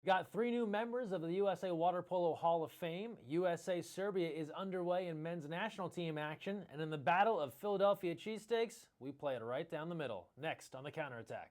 Got three new members of the USA Water Polo Hall of Fame. USA Serbia is underway in men's national team action, and in the Battle of Philadelphia Cheesesteaks, we play it right down the middle. Next on the Counterattack.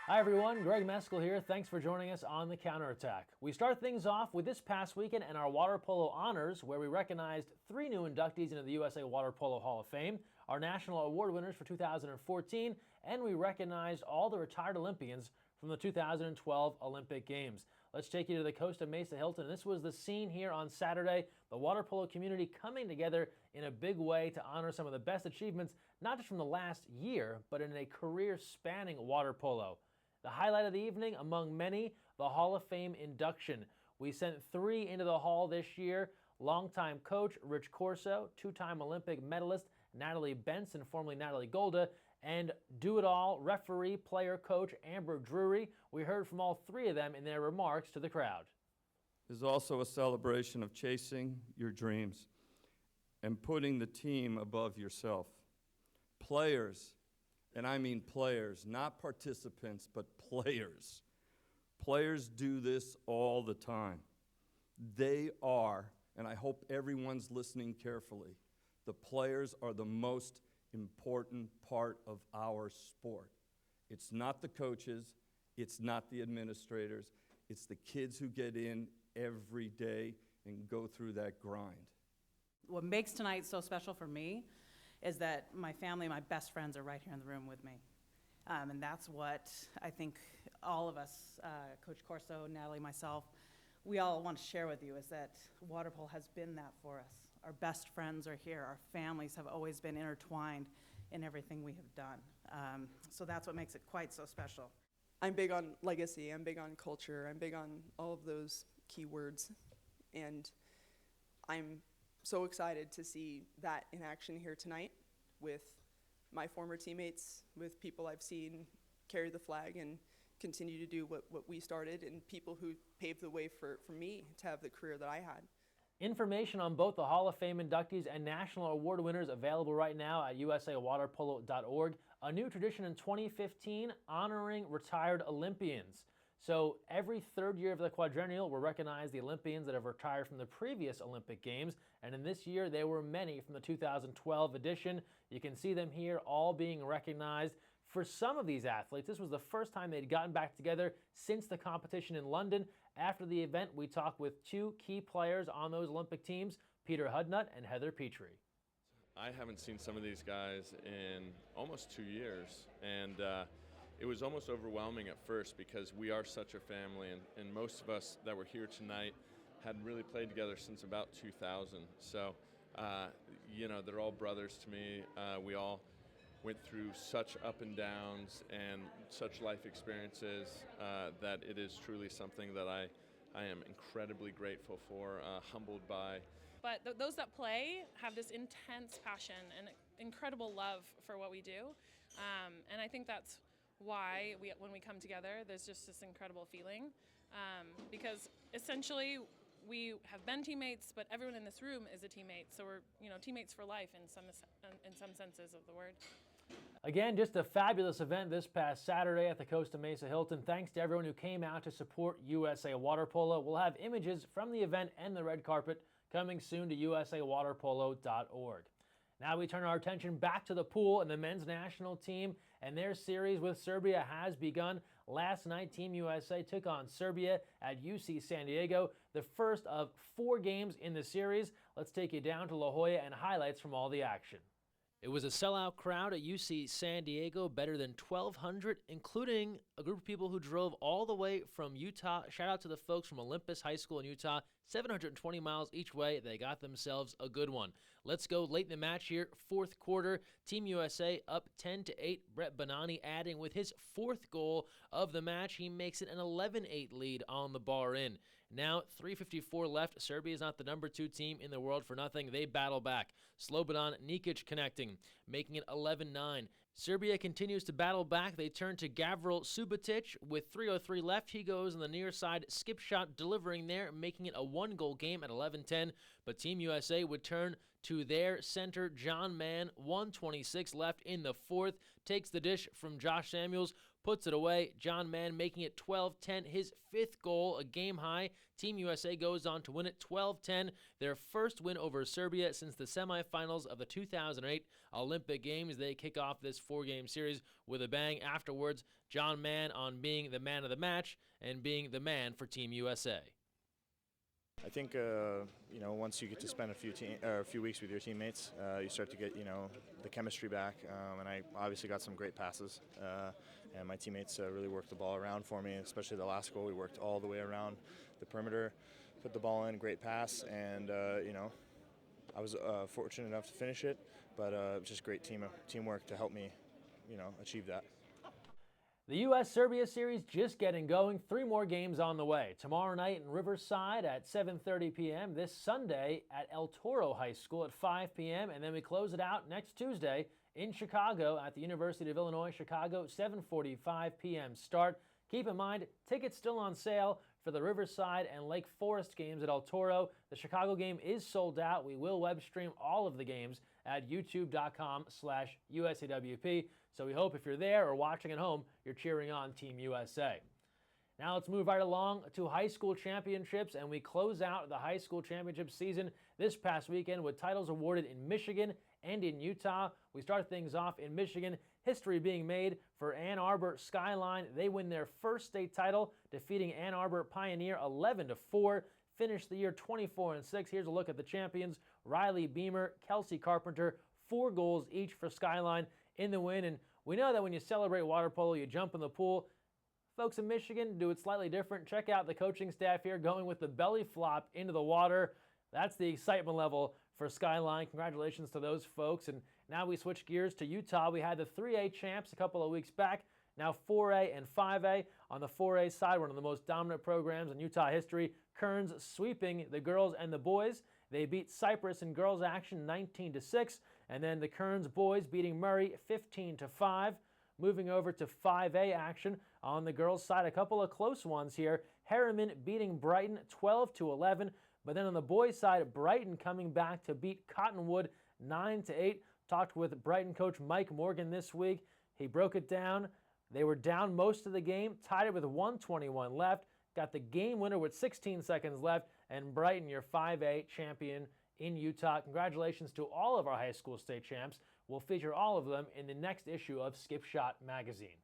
Hi everyone, Greg Meskel here. Thanks for joining us on the Counterattack. We start things off with this past weekend and our Water Polo Honors, where we recognized three new inductees into the USA Water Polo Hall of Fame, our national award winners for 2014, and we recognized all the retired Olympians from the 2012 Olympic Games. Let's take you to the Costa Mesa Hilton. This was the scene here on Saturday, the water polo community coming together in a big way to honor some of the best achievements, not just from the last year, but in a career-spanning water polo. The highlight of the evening, among many, the Hall of Fame induction. We sent three into the Hall this year. Longtime coach Rich Corso, two-time Olympic medalist Natalie Benson, formerly Natalie Golda, and do-it-all referee, player, coach Amber Drury. We heard from all three of them in their remarks to the crowd. This is also a celebration of chasing your dreams and putting the team above yourself. Players, and I mean players, not participants, but players. Players do this all the time. They are, and I hope everyone's listening carefully, the players are the most important part of our sport. It's not the coaches, it's not the administrators, it's the kids who get in every day and go through that grind. What makes tonight so special for me is that my family, my best friends are right here in the room with me. And that's what I think all of us, Coach Corso, Natalie, myself, we all want to share with you is that water polo has been that for us. Our best friends are here. Our families have always been intertwined in everything we have done. So that's what makes it quite so special. I'm big on legacy. I'm big on culture. I'm big on all of those key words. And I'm so excited to see that in action here tonight with my former teammates, with people I've seen carry the flag and continue to do what we started, and people who paved the way for me to have the career that I had. Information on both the Hall of Fame inductees and national award winners available right now at usawaterpolo.org. A new tradition in 2015 honoring retired Olympians. So every third year of the quadrennial, we'll recognize the Olympians that have retired from the previous Olympic Games. And in this year, there were many from the 2012 edition. You can see them here all being recognized. For some of these athletes, this was the first time they'd gotten back together since the competition in London. After the event, we talked with two key players on those Olympic teams, Peter Hudnut and Heather Petrie. I haven't seen some of these guys in almost 2 years, and it was almost overwhelming at first because we are such a family, and most of us that were here tonight had really played together since about 2000. So, they're all brothers to me. We all went through such up and downs and such life experiences that it is truly something that I am incredibly grateful for, humbled by. But those that play have this intense passion and incredible love for what we do, and I think that's why when we come together, there's just this incredible feeling, because essentially we have been teammates, but everyone in this room is a teammate. So we're teammates for life in some senses of the word. Again, just a fabulous event this past Saturday at the Costa Mesa Hilton. Thanks to everyone who came out to support USA Water Polo. We'll have images from the event and the red carpet coming soon to usawaterpolo.org. Now we turn our attention back to the pool, and the men's national team and their series with Serbia has begun. Last night, Team USA took on Serbia at UC San Diego, the first of 4 games in the series. Let's take you down to La Jolla and highlights from all the action. It was a sellout crowd at UC San Diego, better than 1,200, including a group of people who drove all the way from Utah. Shout out to the folks from Olympus High School in Utah, 720 miles each way. They got themselves a good one. Let's go late in the match here. Fourth quarter, Team USA up 10-8. Brett Bonani adding with his 4th goal of the match. He makes it an 11-8 lead on the bar in. Now 3:54 left. Serbia is not the number 2 team in the world for nothing. They battle back. Slobodan Nikic connecting, making it 11-9. Serbia continues to battle back. They turn to Gavril Subotic with 3:03 left. He goes on the near side, skip shot delivering there, making it a 1-goal game at 11-10. But Team USA would turn to their center, John Mann. 1:26 left in the fourth. Takes the dish from Josh Samuels, puts it away. John Mann making it 12-10, his fifth goal, a game high. Team USA goes on to win it 12-10, their first win over Serbia since the semifinals of the 2008 Olympic Games. They kick off this four-game series with a bang. Afterwards, John Mann on being the man of the match and being the man for Team USA. I think once you get to spend a few weeks with your teammates, you start to get the chemistry back. And I obviously got some great passes, and my teammates really worked the ball around for me. Especially the last goal, we worked all the way around the perimeter, put the ball in, great pass, and I was fortunate enough to finish it. But it was just great teamwork to help me, achieve that. The U.S.-Serbia series just getting going. 3 more games on the way. Tomorrow night in Riverside at 7:30 p.m. This Sunday at El Toro High School at 5 p.m. And then we close it out next Tuesday in Chicago at the University of Illinois, Chicago, 7:45 p.m. start. Keep in mind, tickets still on sale for the Riverside and Lake Forest games at El Toro. The Chicago game is sold out. We will web stream all of the games at youtube.com/USAWP. So we hope if you're there or watching at home, you're cheering on Team USA. Now let's move right along to high school championships, and we close out the high school championship season this past weekend with titles awarded in Michigan and in Utah. We start things off in Michigan. History being made for Ann Arbor Skyline. They win their first state title, defeating Ann Arbor Pioneer 11-4. Finished the year 24-6. Here's a look at the champions. Riley Beamer, Kelsey Carpenter, 4 goals each for Skyline in the win. And we know that when you celebrate water polo, you jump in the pool. Folks in Michigan do it slightly different. Check out the coaching staff here going with the belly flop into the water. That's the excitement level for Skyline. Congratulations to those folks. And now we switch gears to Utah. We had the 3A champs a couple of weeks back. Now 4A and 5A. On the 4A side, one of the most dominant programs in Utah history. Kearns sweeping the girls and the boys. They beat Cypress in girls action 19-6. And then the Kearns boys beating Murray 15-5. Moving over to 5A action on the girls' side, a couple of close ones here. Harriman beating Brighton 12-11. But then on the boys' side, Brighton coming back to beat Cottonwood 9-8. Talked with Brighton coach Mike Morgan this week. He broke it down. They were down most of the game, tied it with 1:21 left. Got the game winner with 16 seconds left, and Brighton, your 5A champion in Utah. Congratulations to all of our high school state champs. We'll feature all of them in the next issue of Skip Shot magazine.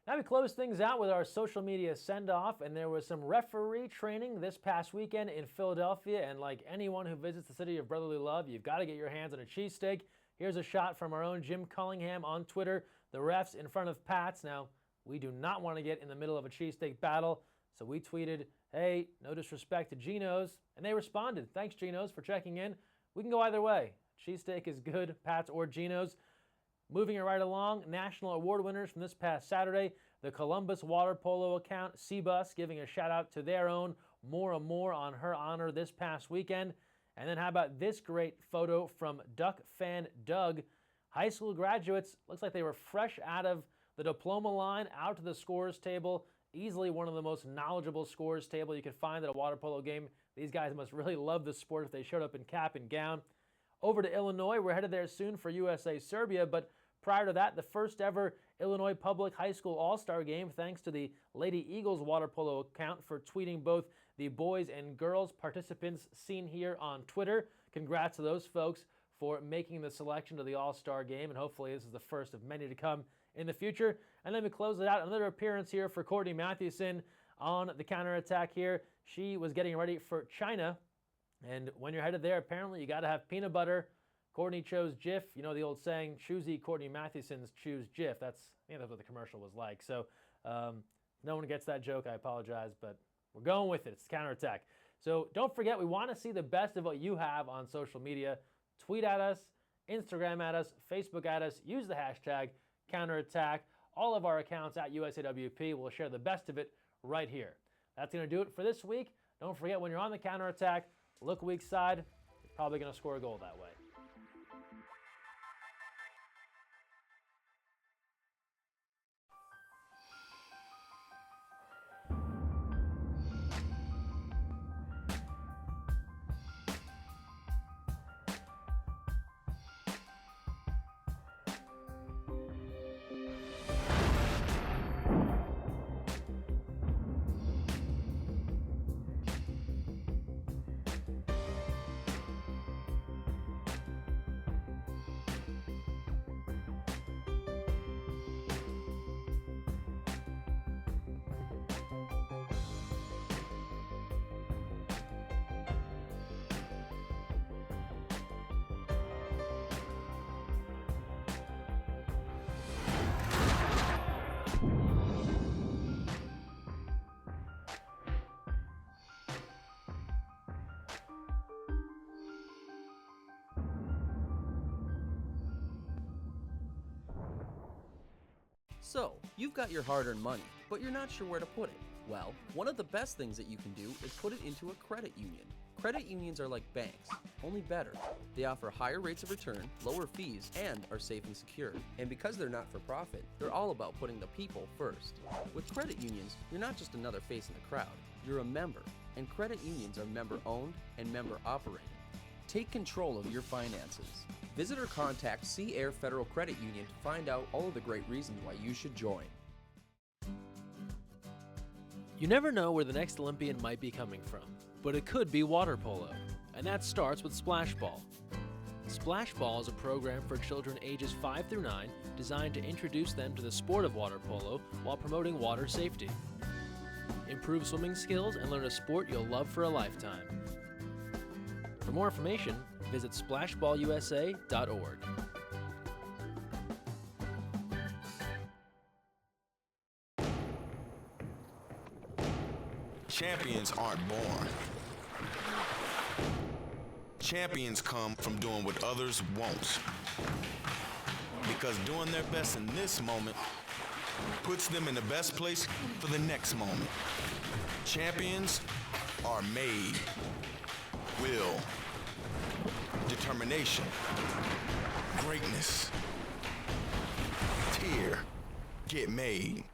Now we close things out with our social media send-off, and there was some referee training this past weekend in Philadelphia, and like anyone who visits the city of brotherly love, you've got to get your hands on a cheesesteak. Here's a shot from our own Jim Cullingham on Twitter. The refs in front of Pat's. Now, we do not want to get in the middle of a cheesesteak battle, so we tweeted, hey, no disrespect to Geno's, and they responded. Thanks, Geno's, for checking in. We can go either way. Cheesesteak is good, Pat's or Geno's. Moving it right along, national award winners from this past Saturday, the Columbus Water Polo account, Seabus, giving a shout out to their own More and More on her honor this past weekend. And then how about this great photo from Duck Fan Doug? High school graduates, looks like they were fresh out of the diploma line, out to the scores table. Easily one of the most knowledgeable scores table you could find at a water polo game. These guys must really love the sport if they showed up in cap and gown. Over to Illinois, we're headed there soon for USA Serbia, but prior to that, the first ever Illinois Public High School All-Star Game, thanks to the Lady Eagles water polo account for tweeting both the boys and girls participants seen here on Twitter. Congrats to those folks for making the selection to the All-Star Game, and hopefully this is the first of many to come in the future. And then we close it out, another appearance here for Courtney Mathewson on the counterattack here. She was getting ready for China, and when you're headed there, apparently you got to have peanut butter. Courtney chose Jif. You know the old saying, choosy Courtney Mathewson's choose Jif. That's what the commercial was like. So no one gets that joke, I apologize, but we're going with it. It's counterattack. So don't forget, we want to see the best of what you have on social media. Tweet at us, Instagram at us, Facebook at us. Use the hashtag counterattack. All of our accounts at USAWP will share the best of it right here. That's going to do it for this week. Don't forget, when you're on the counterattack, look weak side. You're probably going to score a goal that way. So, you've got your hard-earned money, but you're not sure where to put it. Well, one of the best things that you can do is put it into a credit union. Credit unions are like banks, only better. They offer higher rates of return, lower fees, and are safe and secure. And because they're not for profit, they're all about putting the people first. With credit unions, you're not just another face in the crowd, you're a member. And credit unions are member-owned and member-operated. Take control of your finances. Visit or contact Sea Air Federal Credit Union to find out all of the great reasons why you should join. You never know where the next Olympian might be coming from, but it could be water polo, and that starts with Splash Ball. Splash Ball is a program for children ages 5 through 9 designed to introduce them to the sport of water polo while promoting water safety. Improve swimming skills and learn a sport you'll love for a lifetime. For more information, visit splashballusa.org. Champions aren't born. Champions come from doing what others won't. Because doing their best in this moment puts them in the best place for the next moment. Champions are made. Will. Determination. Greatness. Here. Get made.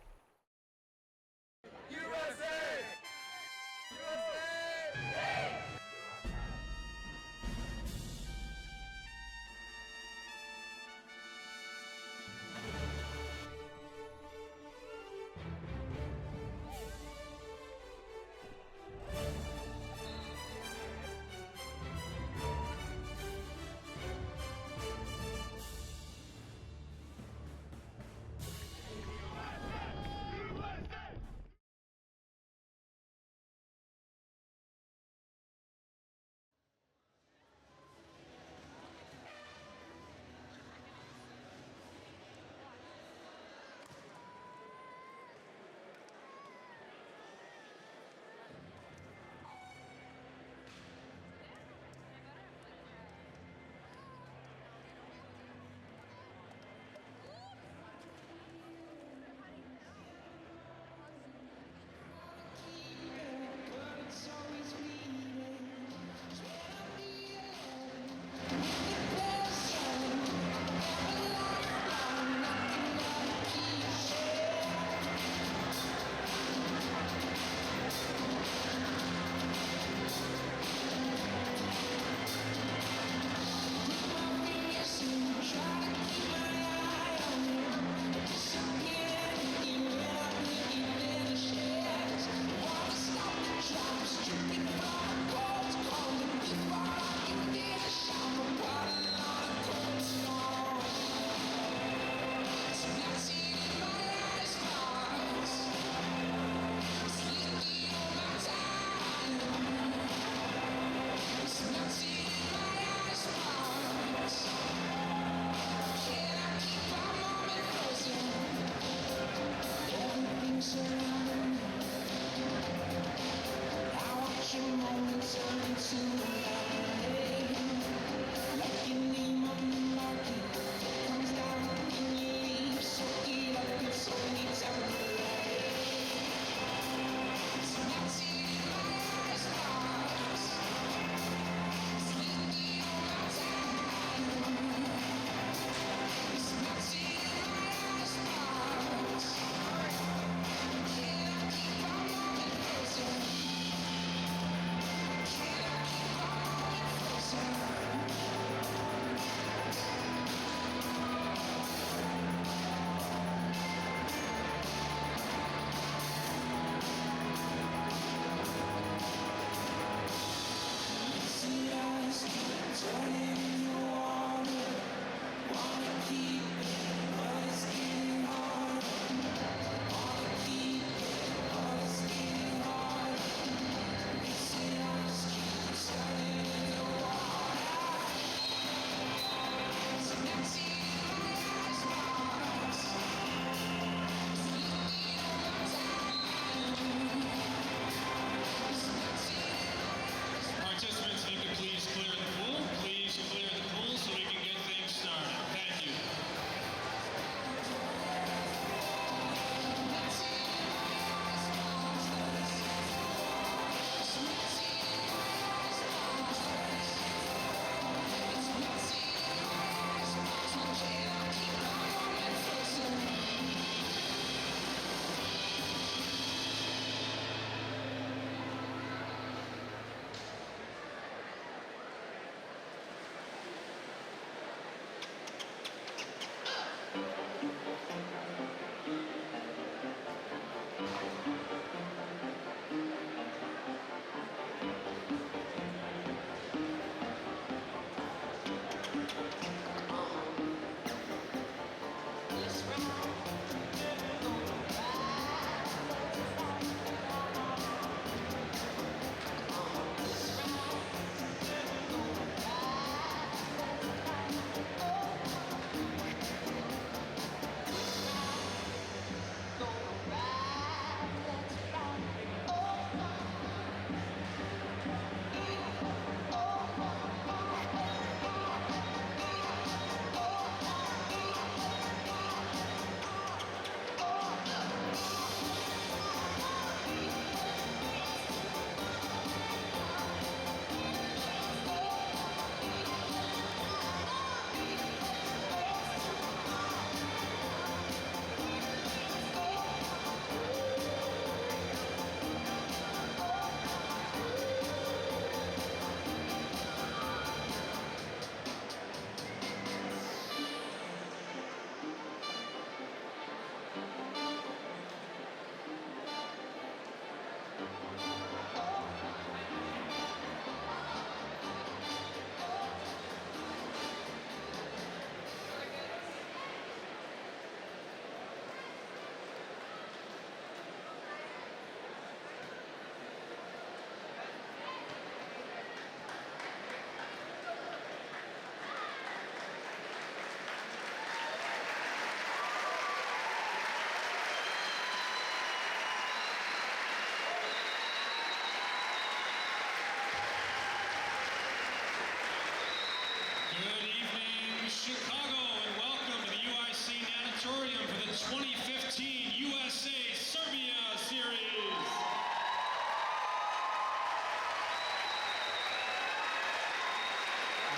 Chicago, and welcome to the UIC Natatorium for the 2015 USA Serbia Series.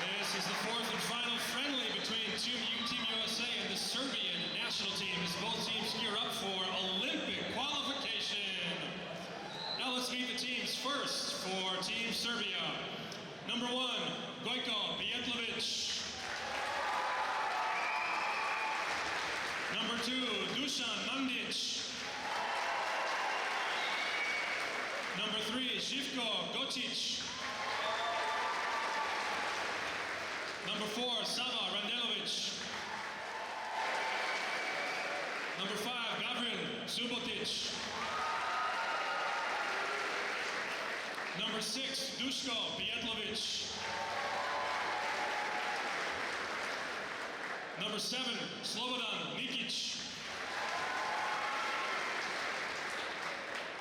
This is the fourth and final friendly between Team USA and the Serbian national team as both teams gear up for Olympic qualification. Now let's meet the teams. First for Team Serbia. Number 1, Gojko Pijetlović. Number 2, Dusan Mandić. Number 3, Živko Gocic. Number 4, Sava Randelović. Number 5, Gavril Subotic. Number 6, Duško Pijetlović. Number 7, Slobodan Nikic.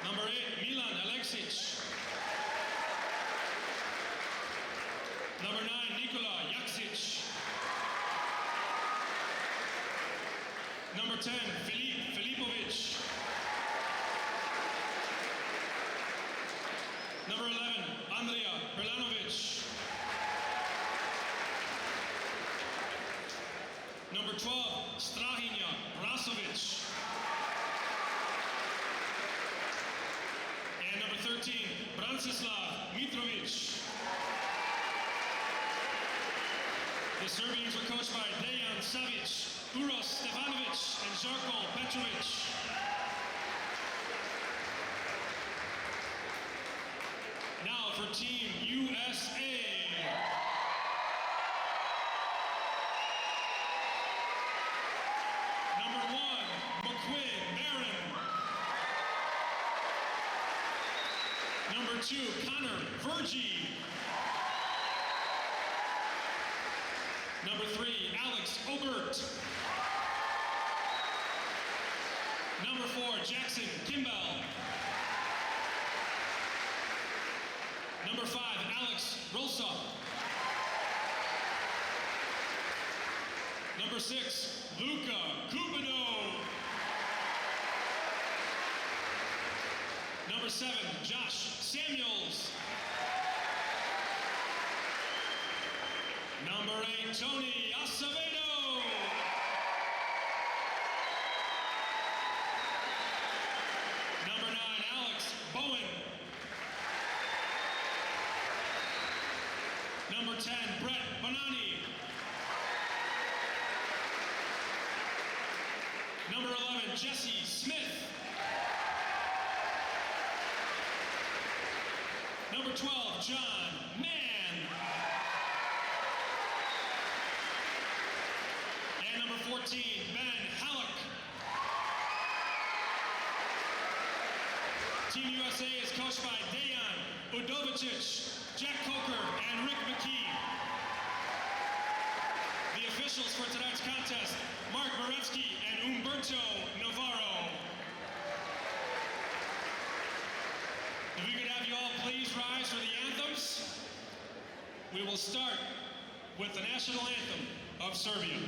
Number 8, Milan Aleksić. Number 9, Nikola Jaksic. Number 10, Filip Filipović. Number 11, Andrija Perlanović. Number 12, Strahinja Rasović. And number 13, Branislav Mitrović. The Serbians are coached by Dejan Savic, Uros Stefanovic, and Žarko Petrovic. Now for Team USA. Number 1, McQuinn Barron. Number 2, Connor Vergy. Number 3, Alex Obert. Number 4, Jackson Kimball. Number 5, Alex Rosa. Number 6, Luka Cupido. Number 7, Josh Samuels. Number 8, Tony Acevedo. Number 9, Alex Bowen. Number 10, Brett Bonani. Number 11, Jesse Smith. Number 12, John Mann. And number 14, Ben Halleck. Team USA is coached by Dejan Udovicic, Jack Coker, and Rick McKee. The officials for tonight's contest, Mark Boretsky and Umberto Navarro. If we could have you all please rise for the anthems. We will start with the national anthem of Serbia.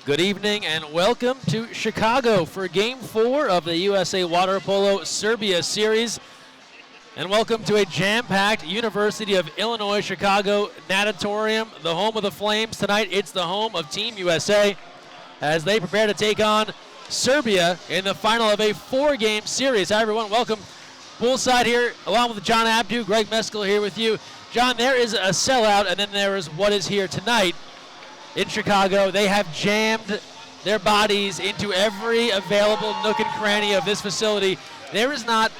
Good evening and welcome to Chicago for Game 4 of the USA Water Polo Serbia Series. And welcome to a jam-packed University of Illinois Chicago natatorium, the home of the Flames. Tonight it's the home of Team USA as they prepare to take on Serbia in the final of a 4-game series. Hi everyone, welcome poolside here along with John Abdu, Greg Meskel here with you. John, there is a sellout and then there is what is here tonight. In Chicago, they have jammed their bodies into every available nook and cranny of this facility. There is not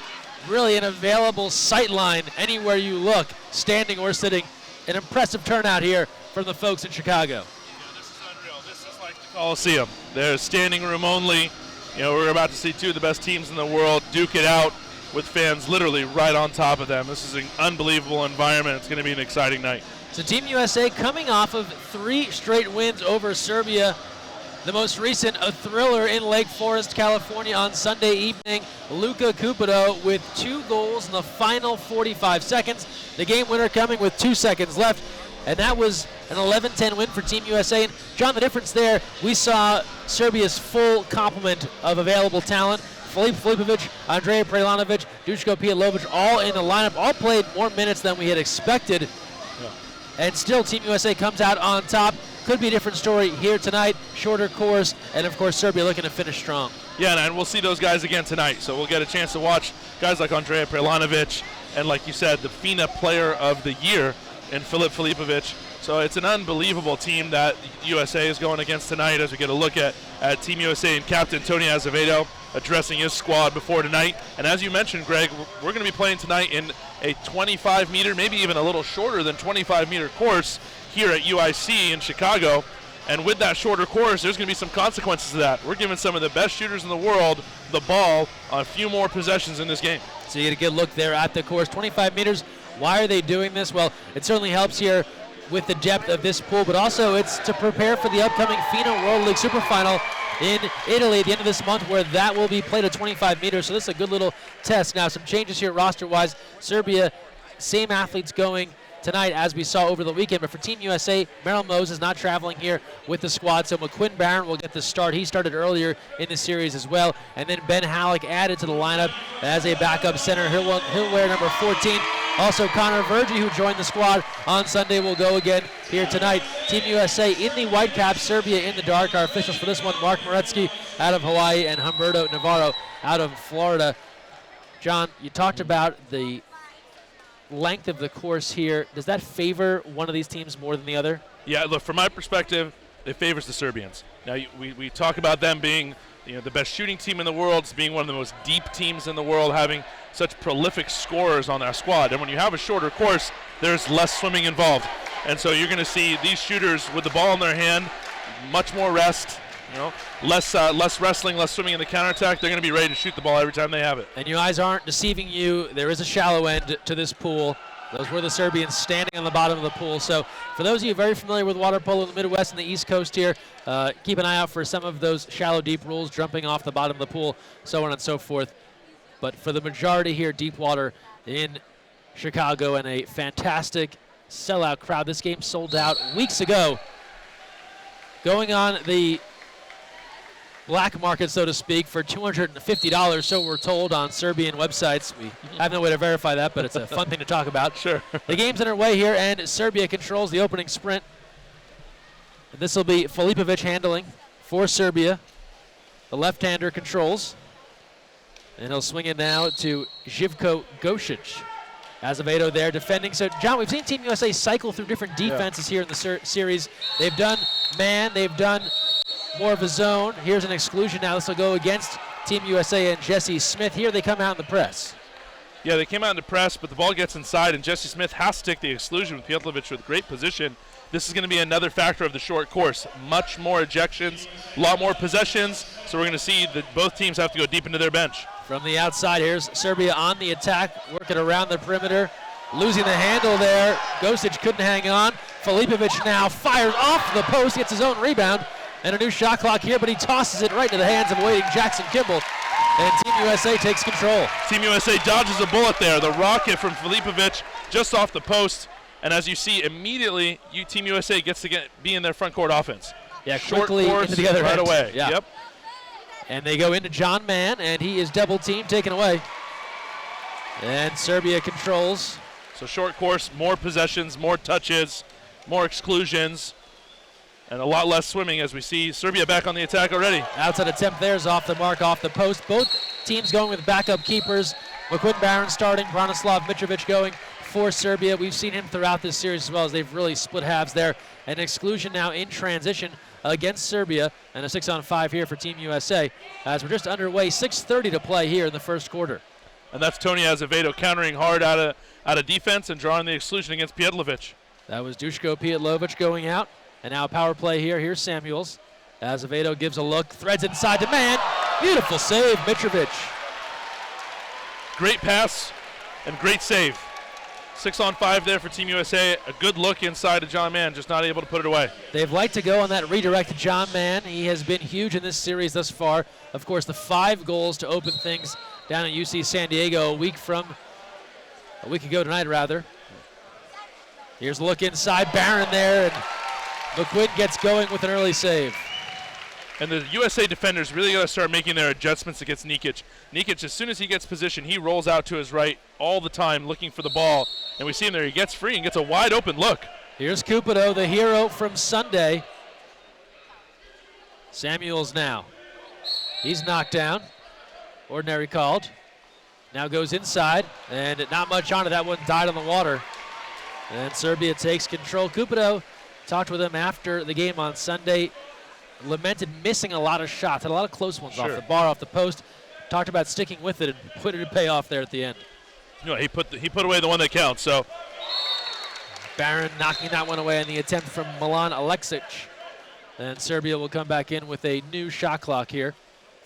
really an available sight line anywhere you look, standing or sitting. An impressive turnout here from the folks in Chicago. Yeah, this is unreal. This is like the Coliseum. There's standing room only. You know, we're about to see two of the best teams in the world duke it out with fans literally right on top of them. This is an unbelievable environment. It's going to be an exciting night. So Team USA coming off of 3 straight wins over Serbia. The most recent, a thriller in Lake Forest, California on Sunday evening. Luka Cupido with 2 goals in the final 45 seconds. The game winner coming with 2 seconds left. And that was an 11-10 win for Team USA. And John, the difference there, we saw Serbia's full complement of available talent. Filip Filipovic, Andrea Prelanovic, Duško Pijelovic, all in the lineup, all played more minutes than we had expected. And still Team USA comes out on top. Could be a different story here tonight. Shorter course, and of course Serbia looking to finish strong. Yeah, and we'll see those guys again tonight. So we'll get a chance to watch guys like Andrea Prelanovic and, like you said, the FINA Player of the Year in Filip Filipovic. So it's an unbelievable team that USA is going against tonight as we get a look at Team USA and Captain Tony Azevedo addressing his squad before tonight. And as you mentioned, Greg, we're going to be playing tonight in a 25-meter, maybe even a little shorter than 25-meter course here at UIC in Chicago. And with that shorter course, there's going to be some consequences to that. We're giving some of the best shooters in the world the ball on a few more possessions in this game. So you get a good look there at the course. 25 meters. Why are they doing this? Well, it certainly helps here with the depth of this pool, but also it's to prepare for the upcoming FINA World League Super Final in Italy at the end of this month, where that will be played at 25 meters. So this is a good little test. Now, some changes here roster-wise. Serbia, same athletes going tonight as we saw over the weekend, but for Team USA, Merrill Mose is not traveling here with the squad, so McQuinn Barron will get the start. He started earlier in the series as well, and then Ben Halleck added to the lineup as a backup center. He'll wear number 14. Also, Connor Vergy, who joined the squad on Sunday, will go again here tonight. Team USA in the white cap, Serbia in the dark. Our officials for this one, Mark Moretsky out of Hawaii and Humberto Navarro out of Florida. John, you talked about the length of the course here. Does that favor one of these teams more than the other? Yeah, look, from my perspective, it favors the Serbians. Now, we talk about them being the best shooting team in the world, being one of the most deep teams in the world, having such prolific scorers on their squad. And when you have a shorter course, there's less swimming involved. And so you're going to see these shooters with the ball in their hand, much more rest, less wrestling, less swimming in the counterattack. They're going to be ready to shoot the ball every time they have it. And your eyes aren't deceiving you. There is a shallow end to this pool. Those were the Serbians standing on the bottom of the pool. So for those of you very familiar with water polo in the Midwest and the East Coast here, keep an eye out for some of those shallow, deep rules, jumping off the bottom of the pool, so on and so forth. But for the majority here, deep water in Chicago, and a fantastic sellout crowd. This game sold out weeks ago. Going on the black market, so to speak, for $250, so we're told on Serbian websites. We have no way to verify that, but it's a fun thing to talk about. Sure. The game's underway here, and Serbia controls the opening sprint. This will be Filipovic handling for Serbia. The left-hander controls. And he'll swing it now to Živko Gosic. Azevedo there defending. So, John, we've seen Team USA cycle through different defenses here in the series. They've done man, they've done more of a zone. Here's an exclusion now. This will go against Team USA and Jesse Smith. Here they come out in the press. Yeah, they came out in the press, but the ball gets inside, and Jesse Smith has to take the exclusion with Pijetlovic with great position. This is going to be another factor of the short course. Much more ejections, a lot more possessions, so we're going to see that both teams have to go deep into their bench. From the outside, here's Serbia on the attack, working around the perimeter. Losing the handle there. Gosic couldn't hang on. Filipovic now fires off the post, gets his own rebound, and a new shot clock here, but he tosses it right into the hands of waiting Jackson Kimball. And Team USA takes control. Team USA dodges a bullet there. The rocket from Filipovic just off the post. And as you see, immediately, Team USA gets to be in their front court offense. Yeah, Short quickly course into the other right end. away. Yeah. Yep. And they go into John Mann, and he is double team taken away. And Serbia controls. So short course, more possessions, more touches, more exclusions, and a lot less swimming as we see Serbia back on the attack already. Outside attempt there is off the mark, off the post. Both teams going with backup keepers. McQuinn Barron starting, Branislav Mitrovic going for Serbia. We've seen him throughout this series as well as they've really split halves there. An exclusion now in transition against Serbia, and a 6-on-5 here for Team USA as we're just underway. 6:30 to play here in the first quarter. And that's Tony Azevedo countering hard out of defense and drawing the exclusion against Pietlovic. That was Dushko Pietlovic going out. And now power play here. Here's Samuels. Azevedo gives a look, threads inside to Mann. Beautiful save, Mitrovic. Great pass and great save. 6-on-5 there for Team USA. A good look inside to John Mann, just not able to put it away. They've liked to go on that redirect to John Mann. He has been huge in this series thus far. Of course, the 5 goals to open things down at UC San Diego a week ago tonight, rather. Here's a look inside, Barron there, and McQuinn gets going with an early save. And the USA defenders really got to start making their adjustments against Nikic. Nikic, as soon as he gets position, he rolls out to his right all the time looking for the ball. And we see him there. He gets free and gets a wide open look. Here's Cupido, the hero from Sunday. Samuels now. He's knocked down. Ordinary called. Now goes inside, and not much on it. That one died on the water. And Serbia takes control. Cupido talked with him after the game on Sunday. Lamented missing a lot of shots, had a lot of close ones off the bar, off the post. Talked about sticking with it and put it to pay off there at the end. You know, he put away the one that counts. So Barron knocking that one away on the attempt from Milan Aleksic. And Serbia will come back in with a new shot clock here.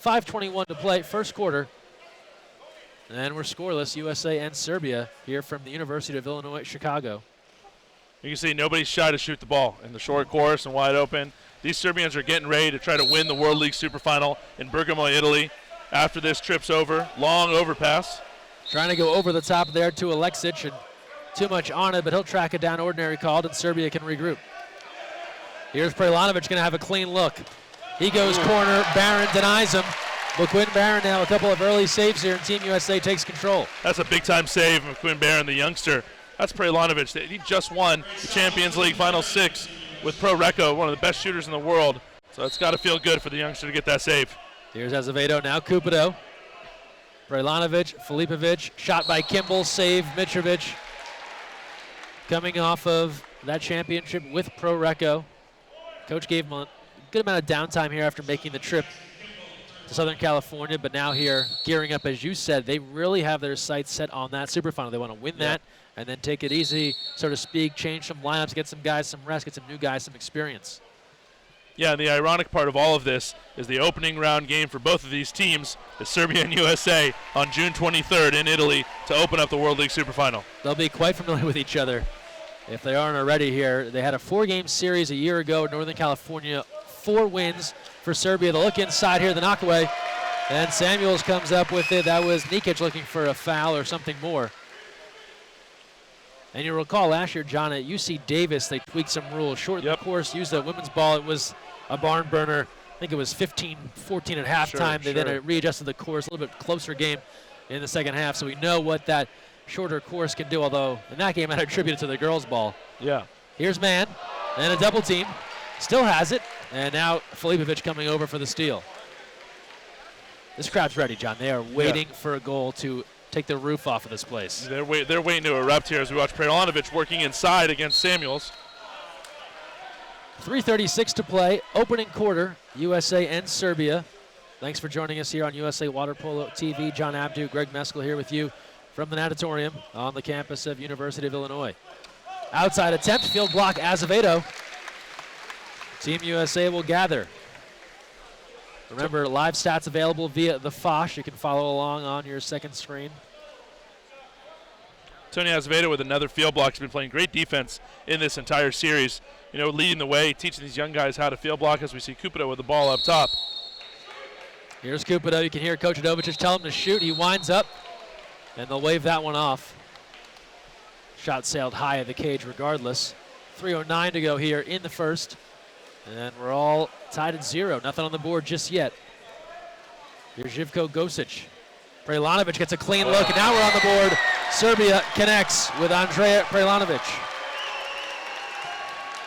5:21 to play, first quarter. And we're scoreless, USA and Serbia, here from the University of Illinois, Chicago. you can see nobody's shy to shoot the ball in the short course and wide open. These Serbians are getting ready to try to win the World League Superfinal in Bergamo, Italy. After this trip's over, long overpass. Trying to go over the top there to Aleksic, and too much on it, but he'll track it down, ordinary called, and Serbia can regroup. Here's Prelanovic going to have a clean look. He goes corner, Barron denies him. McQuinn Barron now a couple of early saves here, and Team USA takes control. That's a big-time save, McQuinn Barron, the youngster. That's Prelanovic. He just won the Champions League Final 6 with Pro Recco, one of the best shooters in the world. So it's got to feel good for the youngster to get that save. Here's Azevedo, now Cupido. Prelanovic, Filipovic, shot by Kimball, save Mitrovic. Coming off of that championship with Pro Recco. Coach gave him a good amount of downtime here after making the trip to Southern California, but now here, gearing up, as you said, they really have their sights set on that Superfinal. They want to win that and then take it easy, so to speak, change some lineups, get some guys some rest, get some new guys some experience. Yeah, and the ironic part of all of this is the opening round game for both of these teams is Serbia and USA on June 23rd in Italy to open up the World League Superfinal. They'll be quite familiar with each other if they aren't already here. They had a 4-game series a year ago in Northern California, 4 wins for Serbia. The look inside here, the knockaway, and Samuels comes up with it. That was Nikic looking for a foul or something more. And you'll recall last year, John, at UC Davis, they tweaked some rules. Shortened the course, used the women's ball. It was a barn burner. I think it was 15-14 at halftime. They then readjusted the course, a little bit closer game in the second half. So we know what that shorter course can do, although in that game I'd attribute it to the girls' ball. Yeah. Here's Mann, and a double team. Still has it, and now Filipovic coming over for the steal. This crowd's ready, John. They are waiting for a goal to take the roof off of this place. They're waiting to erupt here as we watch Prelanovic working inside against Samuels. 3:36 to play, opening quarter, USA and Serbia. Thanks for joining us here on USA Water Polo TV. John Abdu, Greg Meskel here with you from the natatorium on the campus of University of Illinois. Outside attempt, field block, Azevedo. Team USA will gather. Remember, live stats available via the Fosh. You can follow along on your second screen. Tony Azevedo with another field block. He's been playing great defense in this entire series. You know, leading the way, teaching these young guys how to field block as we see Cupido with the ball up top. Here's Cupido. You can hear Coach Adovicic tell him to shoot. He winds up, and they'll wave that one off. Shot sailed high at the cage regardless. 3:09 to go here in the first. And we're all tied at 0. Nothing on the board just yet. Here's Živko Gosic. Prelanovic gets a clean look, and now we're on the board. Serbia connects with Andrea Prelanovic.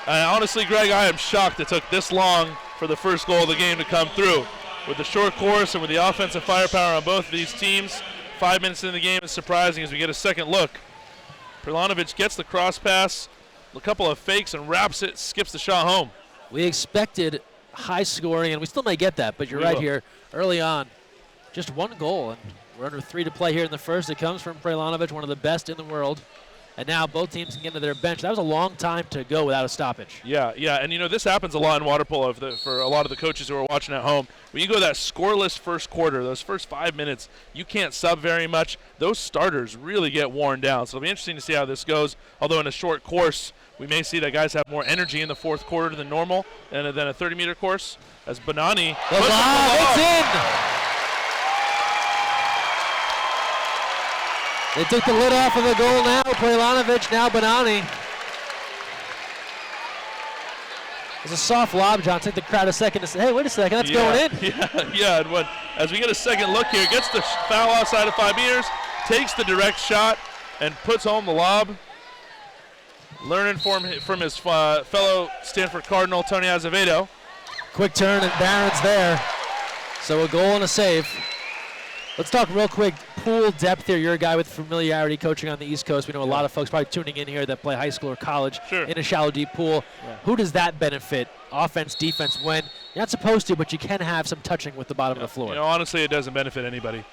Honestly, Greg, I am shocked it took this long for the first goal of the game to come through. With the short course and with the offensive firepower on both of these teams, 5 minutes into the game is surprising as we get a second look. Prelanovic gets the cross pass, a couple of fakes, and wraps it, skips the shot home. We expected high scoring, and we still may get that, but you're right here. Early on, just one goal, and we're under 3 to play here in the first. It comes from Prelanovic, one of the best in the world. And now both teams can get into their bench. That was a long time to go without a stoppage. Yeah, and this happens a lot in water polo for a lot of the coaches who are watching at home. When you go that scoreless first quarter, those first 5 minutes, you can't sub very much. Those starters really get worn down. So it'll be interesting to see how this goes. Although in a short course, we may see that guys have more energy in the fourth quarter than normal than a 30-meter course. As Bonani puts the lob. It's in! They took the lid off of the goal now. Prelanovic, now Bonani. It's a soft lob, John. Take the crowd a second to say, hey, wait a second, that's going in. Yeah. And as we get a second look here, gets the foul outside of 5 meters, takes the direct shot, and puts home the lob. Learning from his fellow Stanford Cardinal, Tony Azevedo. Quick turn, and Barron's there. So a goal and a save. Let's talk real quick pool depth here. You're a guy with familiarity coaching on the East Coast. We know a lot of folks probably tuning in here that play high school or college in a shallow, deep pool. Yeah. Who does that benefit, offense, defense, when you're not supposed to, but you can have some touching with the bottom of the floor? Honestly, it doesn't benefit anybody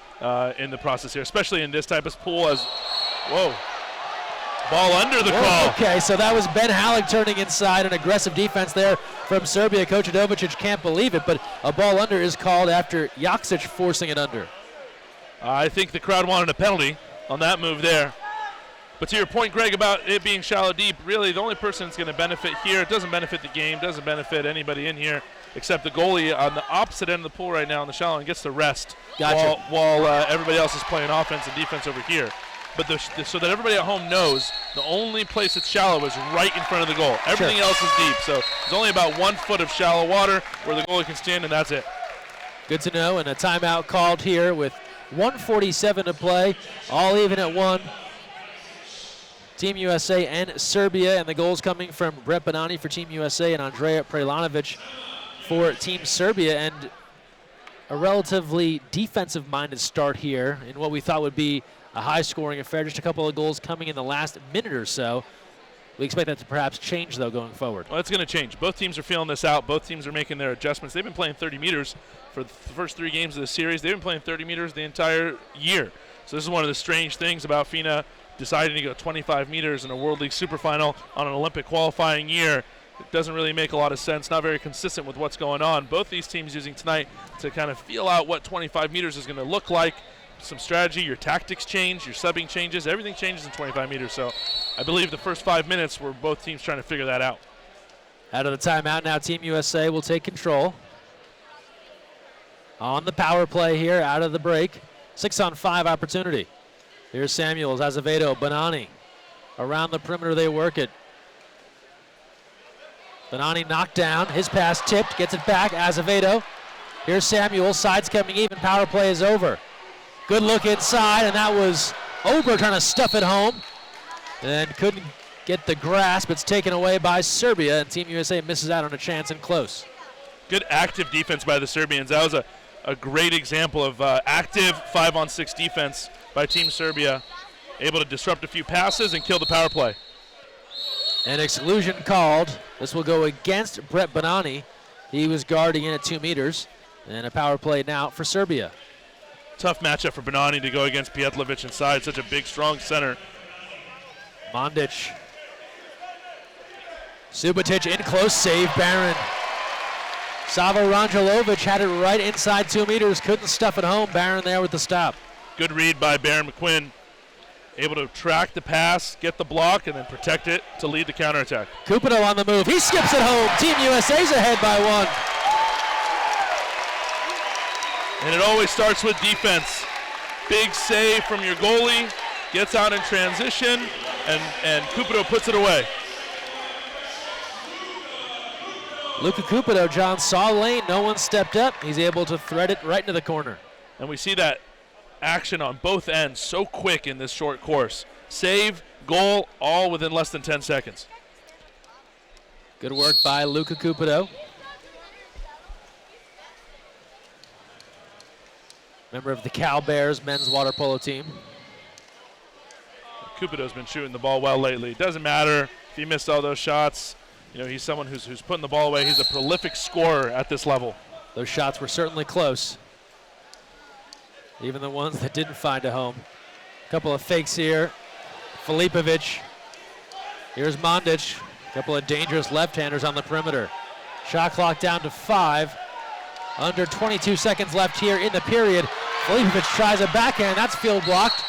in the process here, especially in this type of pool. Ball under the call. Okay, so that was Ben Halleck turning inside. An aggressive defense there from Serbia. Coach Adovicic can't believe it, but a ball under is called after Jaksic forcing it under. I think the crowd wanted a penalty on that move there. But to your point, Greg, about it being shallow deep, really the only person that's going to benefit here, it doesn't benefit the game, doesn't benefit anybody in here except the goalie on the opposite end of the pool right now in the shallow and gets the rest while everybody else is playing offense and defense over here. But so that everybody at home knows, the only place that's shallow is right in front of the goal. Everything else is deep. So there's only about 1 foot of shallow water where the goalie can stand, and that's it. Good to know, and a timeout called here with 1:47 to play, all even at 1. Team USA and Serbia, and the goals coming from Brett Bonani for Team USA and Andrea Prelanovic for Team Serbia. And a relatively defensive-minded start here in what we thought would be a high-scoring affair. Just a couple of goals coming in the last minute or so. We expect that to perhaps change, though, going forward. Well, it's going to change. Both teams are feeling this out. Both teams are making their adjustments. They've been playing 30 meters for the first 3 games of the series. They've been playing 30 meters the entire year. So this is one of the strange things about FINA deciding to go 25 meters in a World League Super Final on an Olympic qualifying year. It doesn't really make a lot of sense, not very consistent with what's going on. Both these teams using tonight to kind of feel out what 25 meters is going to look like. Some strategy, your tactics change, your subbing changes, everything changes in 25 meters. So I believe the first 5 minutes were both teams trying to figure that out. Out of the timeout now, Team USA will take control. On the power play here, out of the break. 6-on-5 opportunity. Here's Samuels, Azevedo, Bonani. Around the perimeter they work it. Bonani knocked down, his pass tipped, gets it back, Azevedo. Here's Samuels, sides coming even, power play is over. Good look inside, and that was Ober trying to stuff it home. And couldn't get the grasp. It's taken away by Serbia, and Team USA misses out on a chance and close. Good active defense by the Serbians. That was a great example of active 5-on-6 defense by Team Serbia. Able to disrupt a few passes and kill the power play. An exclusion called. This will go against Brett Bonani. He was guarding in at 2 meters. And a power play now for Serbia. Tough matchup for Bonani to go against Pietlovic inside. Such a big, strong center. Mondic. Subotic in close, save Barron. Savo Rangelovic had it right inside 2 meters. Couldn't stuff it home. Barron there with the stop. Good read by Baron McQuinn. Able to track the pass, get the block, and then protect it to lead the counterattack. Cupido on the move. He skips it home. Team USA's ahead by 1. And it always starts with defense. Big save from your goalie, gets out in transition, and Cupido puts it away. Luka Cupido, John, saw lane. No one stepped up. He's able to thread it right into the corner. And we see that action on both ends so quick in this short course. Save, goal, all within less than 10 seconds. Good work by Luka Cupido. Member of the Cal Bears men's water polo team. Cupido's been shooting the ball well lately. It doesn't matter if he missed all those shots. You know, he's someone who's putting the ball away. He's a prolific scorer at this level. Those shots were certainly close. Even the ones that didn't find a home. A couple of fakes here. Filipovic. Here's Mondic. A couple of dangerous left-handers on the perimeter. Shot clock down to 5. Under 22 seconds left here in the period. Filipovic tries a backhand. That's field blocked.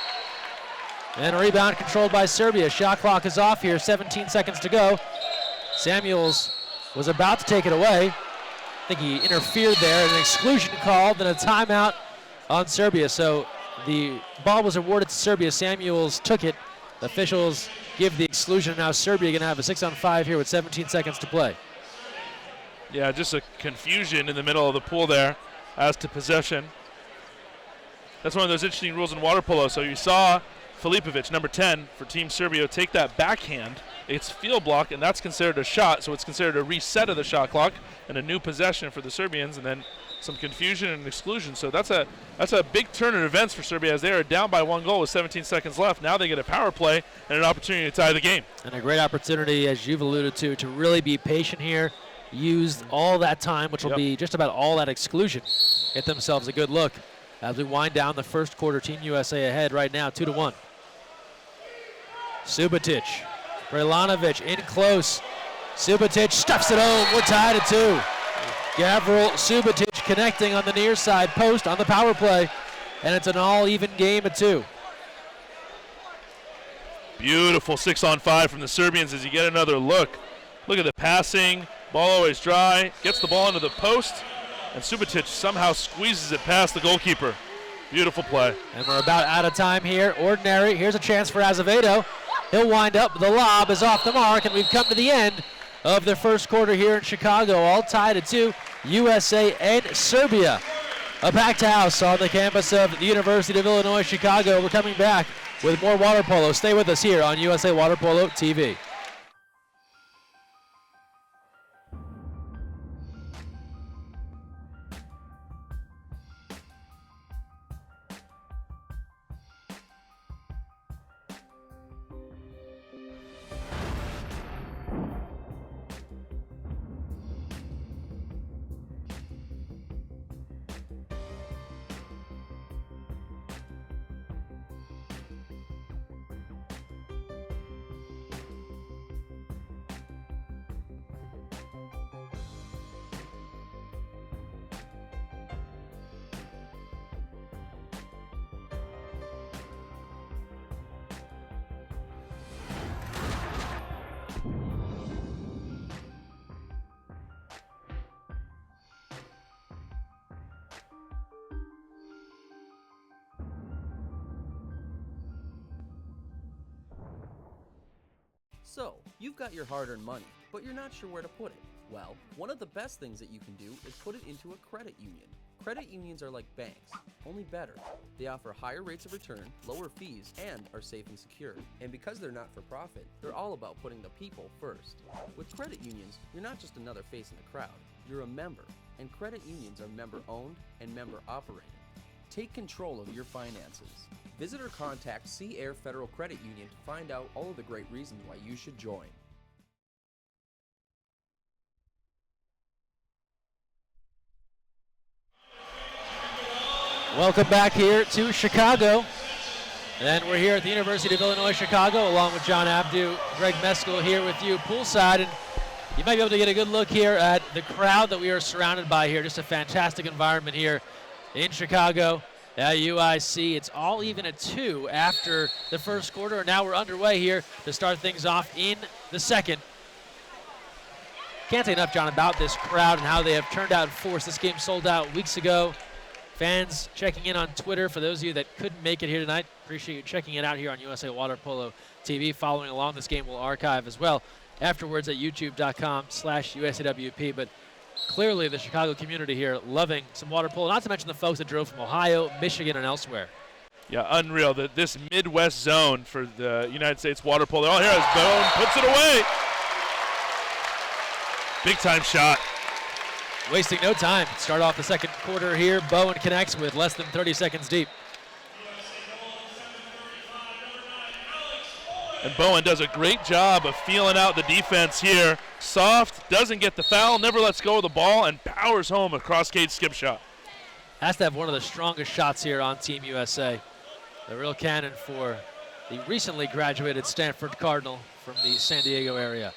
And a rebound controlled by Serbia. Shot clock is off here. 17 seconds to go. Samuels was about to take it away. I think he interfered there. An exclusion called and a timeout on Serbia. So the ball was awarded to Serbia. Samuels took it. The officials give the exclusion. Now Serbia going to have a 6-on-5 here with 17 seconds to play. Yeah, just a confusion in the middle of the pool there as to possession. That's one of those interesting rules in water polo. So you saw Filipovic, number 10 for Team Serbia, take that backhand. It's field block, and that's considered a shot, so it's considered a reset of the shot clock and a new possession for the Serbians, and then some confusion and exclusion. So that's a big turn in events for Serbia as they are down by 1 goal with 17 seconds left. Now they get a power play and an opportunity to tie the game. And a great opportunity, as you've alluded to really be patient here. Used all that time, which will be just about all that exclusion. Get themselves a good look as we wind down the first quarter. Team USA ahead right now, 2-1. Subotic, Prelanovic in close. Subotic stuffs it home. We're tied at 2. Gavril Subotic connecting on the near side post on the power play, and it's an all-even game at 2. Beautiful 6-on-5 from the Serbians as you get another look. Look at the passing. Ball always dry. Gets the ball into the post, and Subotic somehow squeezes it past the goalkeeper. Beautiful play. And we're about out of time here. Ordinary. Here's a chance for Azevedo. He'll wind up. The lob is off the mark, and we've come to the end of the first quarter here in Chicago. All tied at 2. USA and Serbia. A packed house on the campus of the University of Illinois, Chicago. We're coming back with more water polo. Stay with us here on USA Water Polo TV. So, you've got your hard-earned money, but you're not sure where to put it. Well, one of the best things that you can do is put it into a credit union. Credit unions are like banks, only better. They offer higher rates of return, lower fees, and are safe and secure. And because they're not for profit, they're all about putting the people first. With credit unions, you're not just another face in the crowd, you're a member. And credit unions are member-owned and member-operated. Take control of your finances. Visit or contact Sea Air Federal Credit Union to find out all of the great reasons why you should join. Welcome back here to Chicago. And we're here at the University of Illinois, Chicago, along with John Abdu, Greg Meskel here with you poolside. And you might be able to get a good look here at the crowd that we are surrounded by here. Just a fantastic environment here in Chicago at UIC. It's all even at 2 after the first quarter, and now we're underway here to start things off in the second. Can't say enough, John, about this crowd and how they have turned out in force. This game sold out weeks ago. Fans checking in on Twitter. For those of you that couldn't make it here tonight, appreciate you checking it out here on USA Water Polo TV. Following along, this game will archive as well. afterwards at youtube.com/USAWP. But clearly the Chicago community here loving some water polo, not to mention the folks that drove from Ohio, Michigan, and elsewhere. Yeah, unreal. This Midwest zone for the United States water polo. Oh, here is Bone, puts it away. Big time shot. Wasting no time. Start off the second quarter here. Bowen connects with less than 30 seconds deep. And Bowen does a great job of feeling out the defense here. Soft, doesn't get the foul, never lets go of the ball, and powers home a cross-cage skip shot. Has to have one of the strongest shots here on Team USA. The real cannon for the recently graduated Stanford Cardinal from the San Diego area.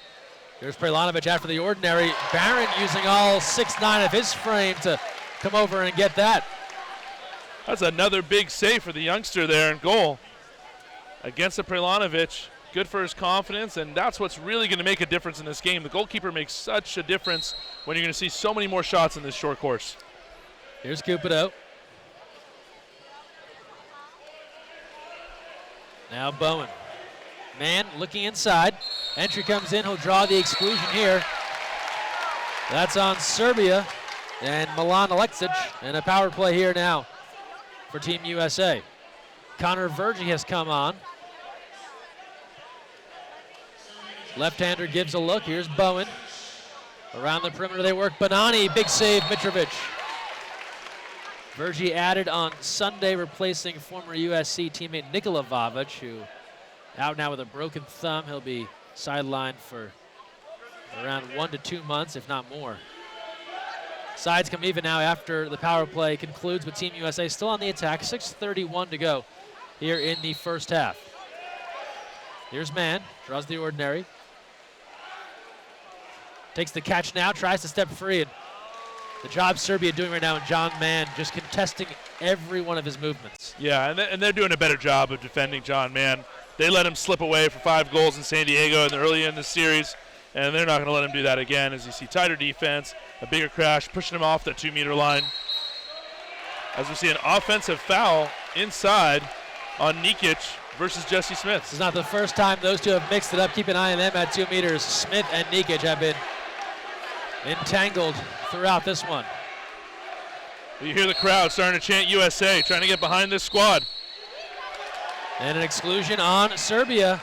Here's Prelanovic after the ordinary. Barron using all 6'9" of his frame to come over and get that. That's another big save for the youngster there in goal against the Prelanovic. Good for his confidence, and that's what's really going to make a difference in this game. The goalkeeper makes such a difference when you're going to see so many more shots in this short course. Here's Cupido. Now Bowen. Man looking inside. Entry comes in. He'll draw the exclusion here. That's on Serbia and Milan Alexic. And a power play here now for Team USA. Connor Vergy has come on. Left-hander gives a look. Here's Bowen. Around the perimeter they work. Bonani, big save, Mitrovic. Vergy added on Sunday, replacing former USC teammate Nikola Vavic, who out now with a broken thumb. He'll be sidelined for around 1 to 2 months, if not more. Sides come even now after the power play concludes with Team USA still on the attack. 6:31 to go here in the first half. Here's Mann, draws the ordinary. Takes the catch now, tries to step free, and the job Serbia doing right now, and John Mann just contesting every one of his movements. Yeah, and they're doing a better job of defending John Mann. They let him slip away for 5 goals in San Diego early in the series, and they're not going to let him do that again as you see tighter defense, a bigger crash, pushing him off the 2-meter line. As we see an offensive foul inside on Nikic versus Jesse Smith. This is not the first time those two have mixed it up. Keep an eye on them at 2 meters. Smith and Nikic have been entangled throughout this one. You hear the crowd starting to chant USA, trying to get behind this squad. And an exclusion on Serbia.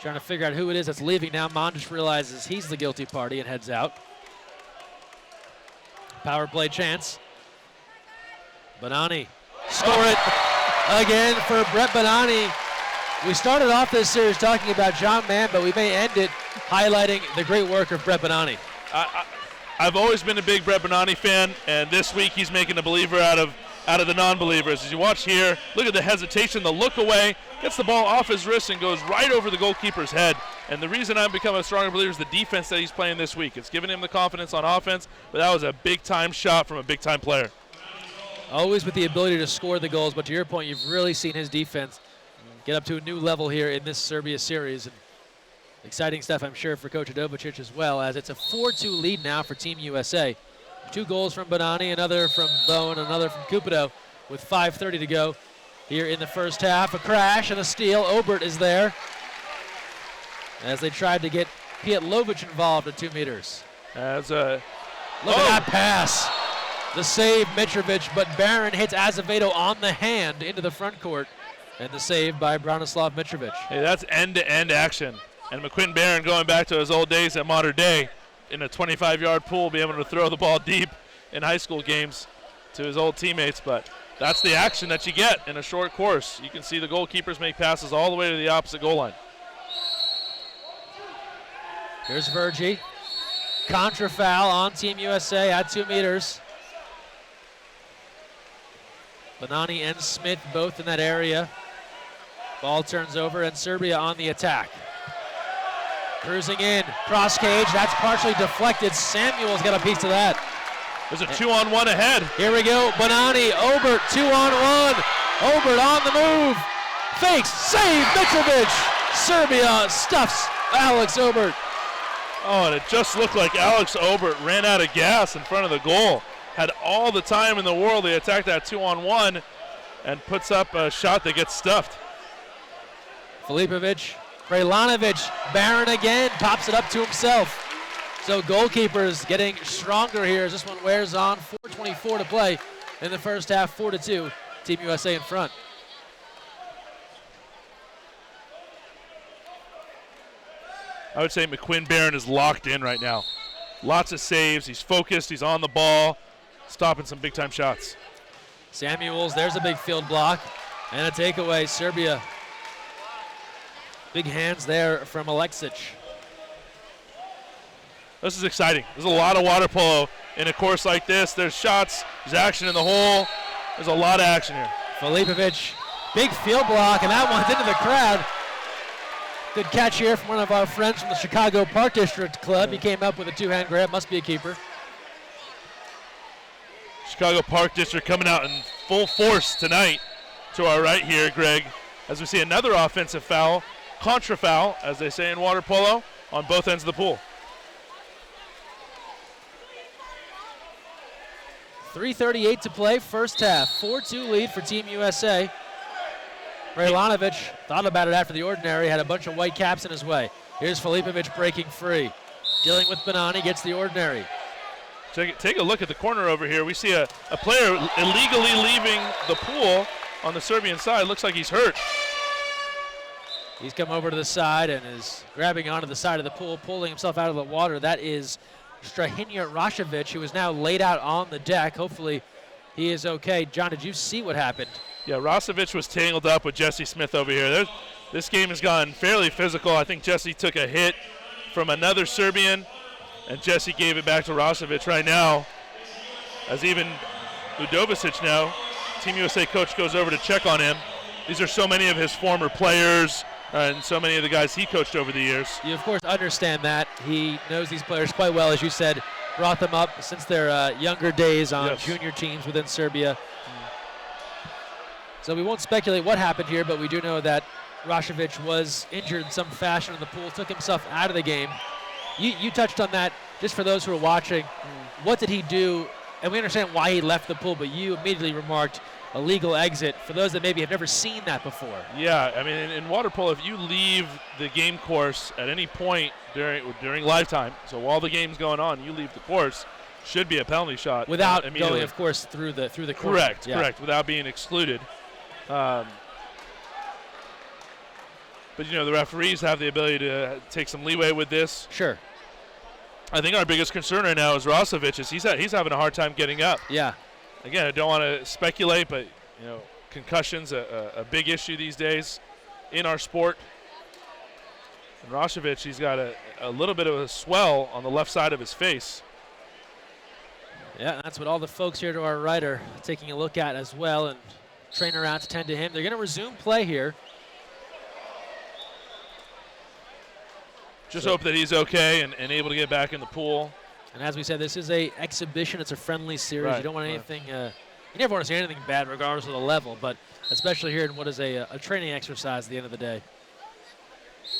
Trying to figure out who it is that's leaving now. Mondic realizes he's the guilty party and heads out. Power play chance. Bonani. Score it again for Brett Bonani. We started off this series talking about John Mann, but we may end it highlighting the great work of Brett Bonani. I've always been a big Brett Bonani fan, and this week he's making a believer out of the non-believers. As you watch here, look at the hesitation, the look away, gets the ball off his wrist and goes right over the goalkeeper's head. And the reason I've become a stronger believer is the defense that he's playing this week. It's given him the confidence on offense, but that was a big-time shot from a big-time player. Always with the ability to score the goals, but to your point, you've really seen his defense get up to a new level here in this Serbia series. And exciting stuff, I'm sure, for Coach Adovicic as well, as it's a 4-2 lead now for Team USA. 2 goals from Bonani, another from Bowen, another from Cupido, with 5:30 to go here in the first half. A crash and a steal. Obert is there as they tried to get Pietlovic involved at 2 meters. Look at that pass. The save, Mitrovic, but Barron hits Azevedo on the hand into the front court. And the save by Branislav Mitrovic. Hey, that's end-to-end action. And McQuinn Barron going back to his old days at Modern Day in a 25-yard pool, be able to throw the ball deep in high school games to his old teammates. But that's the action that you get in a short course. You can see the goalkeepers make passes all the way to the opposite goal line. Here's Vergy. Contra foul on Team USA at 2 meters. Bonani and Smith both in that area. Ball turns over and Serbia on the attack. Cruising in, cross cage, that's partially deflected. Samuel's got a piece of that. There's a 2-on-1 ahead. Here we go, Bonani, Obert, 2-on-1. Obert on the move, fakes, save, Mitrovic. Serbia stuffs Alex Obert. Oh, and it just looked like Alex Obert ran out of gas in front of the goal. Had all the time in the world. They attacked that 2-on-1 and puts up a shot that gets stuffed. Filipovic, Prelanovic, Barron again, pops it up to himself. So goalkeepers getting stronger here as this one wears on. 4:24 to play in the first half, 4-2, Team USA in front. I would say McQuinn Barron is locked in right now. Lots of saves, he's focused, he's on the ball, stopping some big-time shots. Samuels, there's a big field block and a takeaway. Serbia, big hands there from Aleksic. This is exciting. There's a lot of water polo in a course like this. There's shots, there's action in the hole. There's a lot of action here. Filipovic, big field block, and that one's into the crowd. Good catch here from one of our friends from the Chicago Park District Club. He came up with a two-hand grab, must be a keeper. Chicago Park District coming out in full force tonight to our right here, Greg, as we see another offensive foul, contra foul, as they say in water polo, on both ends of the pool. 3:38 to play, first half. 4-2 lead for Team USA. Prelanovic thought about it after the ordinary, had a bunch of white caps in his way. Here's Filipovic breaking free. Dealing with Benani, gets the ordinary. Take a look at the corner over here. We see a player illegally leaving the pool on the Serbian side. Looks like he's hurt. He's come over to the side and is grabbing onto the side of the pool, pulling himself out of the water. That is Strahinja Rašević, who is now laid out on the deck. Hopefully he is okay. John, did you see what happened? Yeah, Rašević was tangled up with Jesse Smith over here. This game has gone fairly physical. I think Jesse took a hit from another Serbian, and Jesse gave it back to Rašević right now. As even Udovicic now, Team USA coach, goes over to check on him. These are so many of his former players and so many of the guys he coached over the years. You, of course, understand that. He knows these players quite well, as you said, brought them up since their younger days on junior teams within Serbia. So we won't speculate what happened here, but we do know that Rašević was injured in some fashion in the pool, took himself out of the game. You touched on that, just for those who are watching. What did he do? And we understand why he left the pool, but you immediately remarked a legal exit for those that maybe have never seen that before. Yeah, I mean, in water polo, if you leave the game course at any point during lifetime, so while the game's going on, you leave the course, should be a penalty shot. Without going, of course, through the corner. Correct, correct, without being excluded. But, you know, the referees have the ability to take some leeway with this. Sure. I think our biggest concern right now is Rašević. He's having a hard time getting up. Yeah. Again, I don't want to speculate, but, you know, concussion's a big issue these days in our sport. And Rašević, he's got a little bit of a swell on the left side of his face. Yeah, that's what all the folks here to our right are taking a look at as well, and trainer out to tend to him. They're going to resume play here. Just hope that he's okay and able to get back in the pool. And as we said, this is a exhibition. It's a friendly series. Right, you don't want anything, you never want to see anything bad regardless of the level, but especially here in what is a training exercise at the end of the day.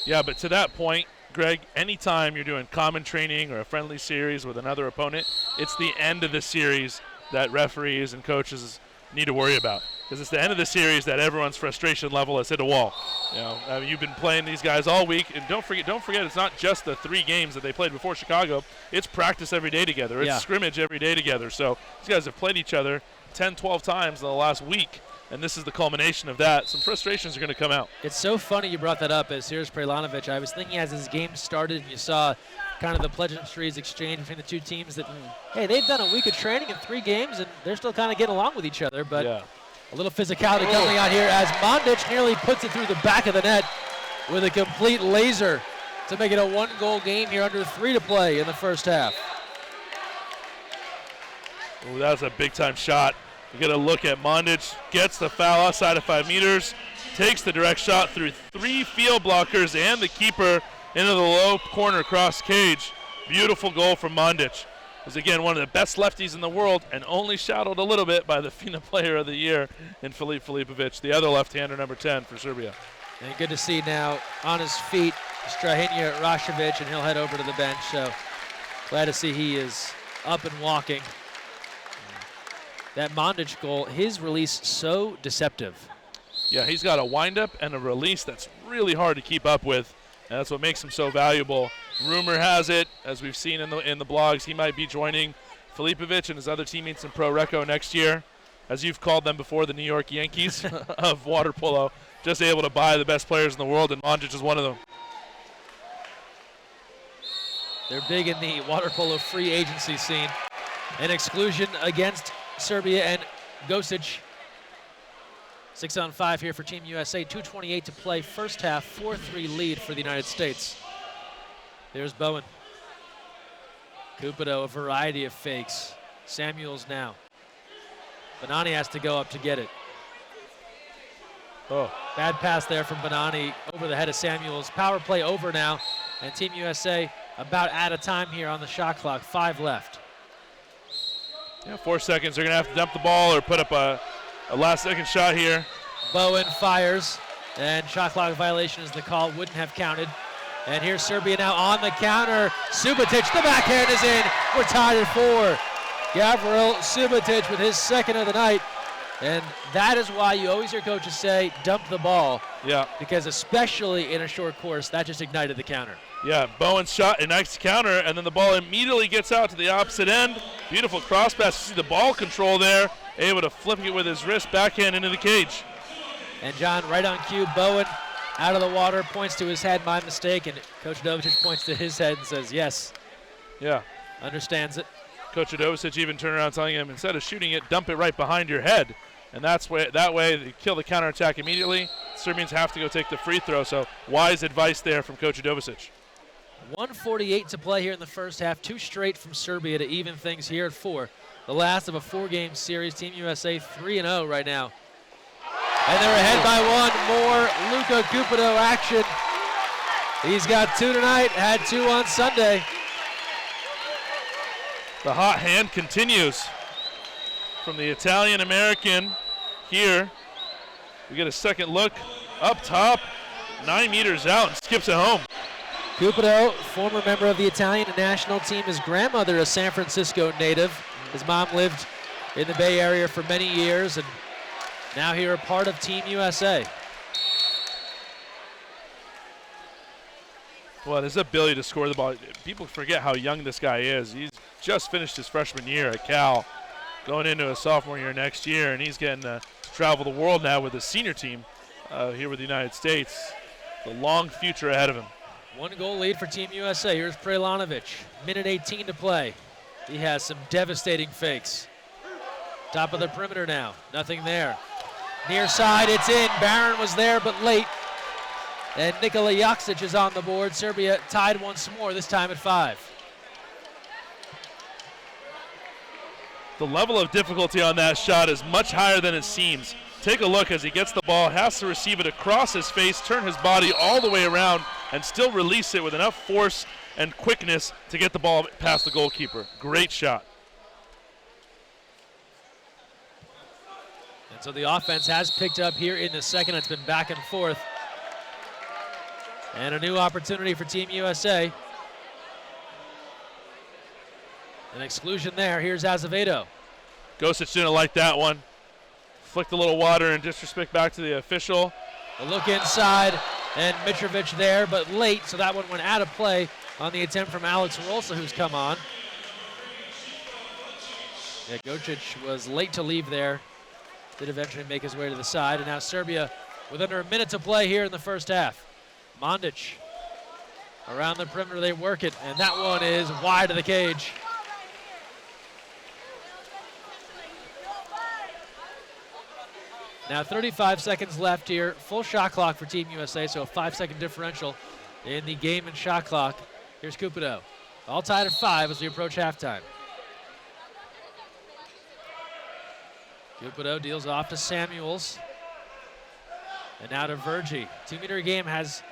Yeah, but to that point, Greg, anytime you're doing common training or a friendly series with another opponent, it's the end of the series that referees and coaches need to worry about. Because it's the end of the series that everyone's frustration level has hit a wall. You know, I mean, you've been playing these guys all week, and don't forget, it's not just the 3 games that they played before Chicago. It's practice every day together. It's scrimmage every day together. So these guys have played each other 10, 12 times in the last week, and this is the culmination of that. Some frustrations are going to come out. It's so funny you brought that up, as here's Prelanovic. I was thinking as this game started and you saw kind of the pleasantries exchange between the two teams that, hey, they've done a week of training in 3 games, and they're still kind of getting along with each other. But a little physicality coming out here as Mondic nearly puts it through the back of the net with a complete laser to make it a 1-goal game here, under 3 to play in the first half. Ooh, that was a big-time shot. You get a look at Mondic, gets the foul outside of 5 meters, takes the direct shot through 3 field blockers and the keeper into the low corner cross cage. Beautiful goal from Mondic. Was again one of the best lefties in the world, and only shadowed a little bit by the FINA Player of the Year in Filip Filipovic, the other left-hander, number 10 for Serbia. And good to see now on his feet Strahinja Rašević, and he'll head over to the bench. So glad to see he is up and walking. That Mondic goal, his release so deceptive. Yeah, he's got a windup and a release that's really hard to keep up with, and that's what makes him so valuable. Rumor has it, as we've seen in the blogs, he might be joining Filipovic and his other teammates in Pro Reco next year, as you've called them before, the New York Yankees of water polo, just able to buy the best players in the world, and Mondic is one of them. They're big in the water polo free agency scene. An exclusion against Serbia and Gosic. 6-on-5 here for Team USA. 2:28 to play. First half, 4-3 lead for the United States. There's Bowen. Cupido, a variety of fakes. Samuels now. Bonani has to go up to get it. Oh, bad pass there from Bonani over the head of Samuels. Power play over now, and Team USA about out of time here on the shot clock. 5 left. Yeah, 4 seconds. They're going to have to dump the ball or put up a last-second shot here. Bowen fires, and shot clock violation is the call. Wouldn't have counted. And here's Serbia now on the counter. Subotic, the backhand is in. We're tied at 4. Gavril Subotic with his second of the night. And that is why you always hear coaches say, dump the ball. Yeah. Because especially in a short course, that just ignited the counter. Yeah, Bowen's shot, a nice counter, and then the ball immediately gets out to the opposite end. Beautiful cross pass. You see the ball control there, able to flip it with his wrist backhand into the cage. And John, right on cue, Bowen out of the water, points to his head, my mistake, and Coach Dovicic points to his head and says, yes. Yeah. Understands it. Coach Dovicic even turned around telling him, instead of shooting it, dump it right behind your head. And that way they kill the counterattack immediately. Serbians have to go take the free throw, so wise advice there from Coach Dovicic. 1:48 to play here in the first half. 2 straight from Serbia to even things here at 4. The last of a 4-game series. Team USA 3-0 right now. And they're ahead by 1. More Luka Cupido action. He's got 2 tonight, had 2 on Sunday. The hot hand continues from the Italian-American here. We get a second look up top, 9 meters out, and skips it home. Cupido, former member of the Italian national team. His grandmother, a San Francisco native. His mom lived in the Bay Area for many years, and now here a part of Team USA. Well, his ability to score the ball, people forget how young this guy is. He's just finished his freshman year at Cal, going into his sophomore year next year, and he's getting to travel the world now with his senior team here with the United States. The long future ahead of him. 1 goal lead for Team USA. Here's Prelanovic. Minute 18 to play. He has some devastating fakes. Top of the perimeter now. Nothing there. Near side, it's in. Barron was there, but late. And Nikola Joksic is on the board. Serbia tied once more, this time at 5. The level of difficulty on that shot is much higher than it seems. Take a look as he gets the ball, has to receive it across his face, turn his body all the way around, and still release it with enough force and quickness to get the ball past the goalkeeper. Great shot. And so the offense has picked up here in the second. It's been back and forth. And a new opportunity for Team USA. An exclusion there. Here's Azevedo. Gosic didn't like that one. Flicked a little water and disrespect back to the official. A look inside, and Mitrovic there, but late, so that one went out of play on the attempt from Alex Rolsa, who's come on. Yeah, Gosic was late to leave there. Did eventually make his way to the side, and now Serbia with under a minute to play here in the first half. Mondic around the perimeter, they work it, and that one is wide of the cage. Now 35 seconds left here. Full shot clock for Team USA, so a 5-second differential in the game and shot clock. Here's Cupido. All tied at 5 as we approach halftime. Cupido deals off to Samuels. And now to Vergi. 2-meter game has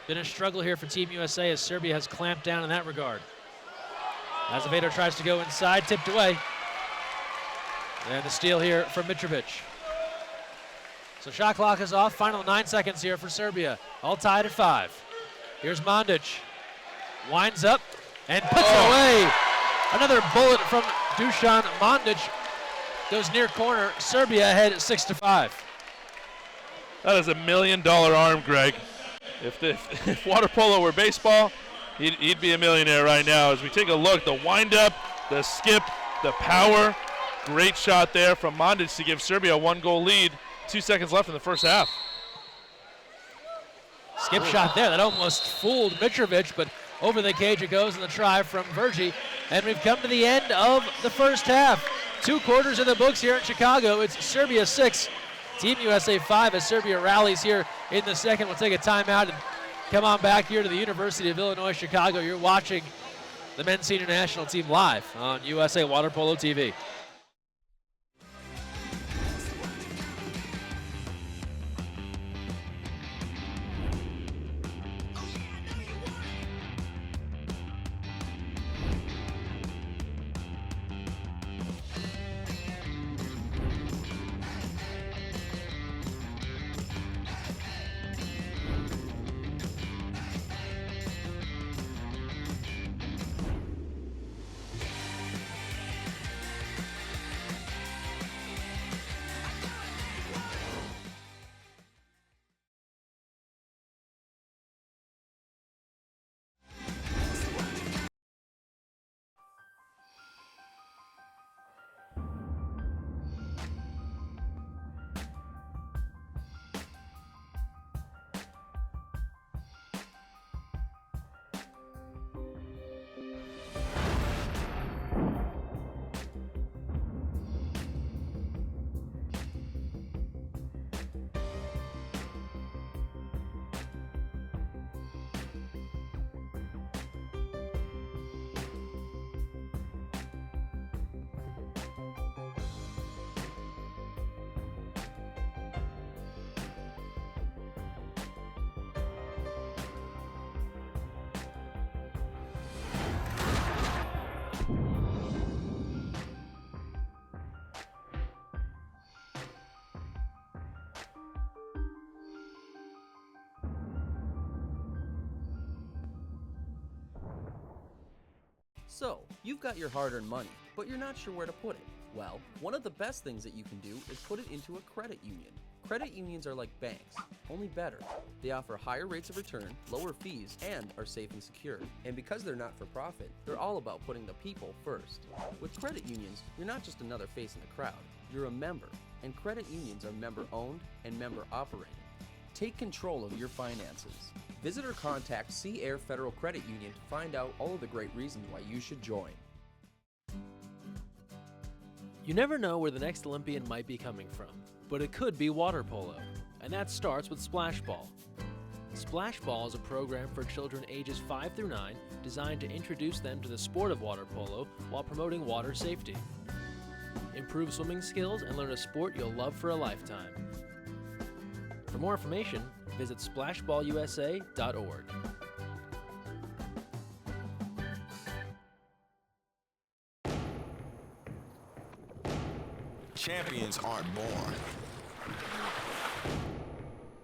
been a struggle here for Team USA as Serbia has clamped down in that regard. Azevedo tries to go inside, tipped away. And the steal here from Mitrovic. So shot clock is off. Final 9 seconds here for Serbia. All tied at 5. Here's Mondic. Winds up and puts it away. Another bullet from Dusan Mondic. Goes near corner. Serbia ahead at 6-5. That is $1 million arm, Greg. If water polo were baseball, he'd be a millionaire right now. As we take a look, the windup, the skip, the power. Great shot there from Mandic to give Serbia a 1-goal lead. 2 seconds left in the first half. Skip shot there. That almost fooled Mitrovic, but over the cage it goes in the try from Virgie. And we've come to the end of the first half. 2 quarters in the books here in Chicago. It's Serbia 6, Team USA 5 as Serbia rallies here in the second. We'll take a timeout and come on back here to the University of Illinois Chicago. You're watching the men's senior national team live on USA Water Polo TV. So, you've got your hard-earned money, but you're not sure where to put it. Well, one of the best things that you can do is put it into a credit union. Credit unions are like banks, only better. They offer higher rates of return, lower fees, and are safe and secure. And because they're not for profit, they're all about putting the people first. With credit unions, you're not just another face in the crowd, you're a member. And credit unions are member-owned and member-operated. Take control of your finances. Visit or contact Sea Air Federal Credit Union to find out all of the great reasons why you should join. You never know where the next Olympian might be coming from, but it could be water polo, and that starts with Splash Ball. Splash Ball is a program for children ages 5 through 9 designed to introduce them to the sport of water polo while promoting water safety. Improve swimming skills and learn a sport you'll love for a lifetime. For more information, visit splashballusa.org. Champions aren't born.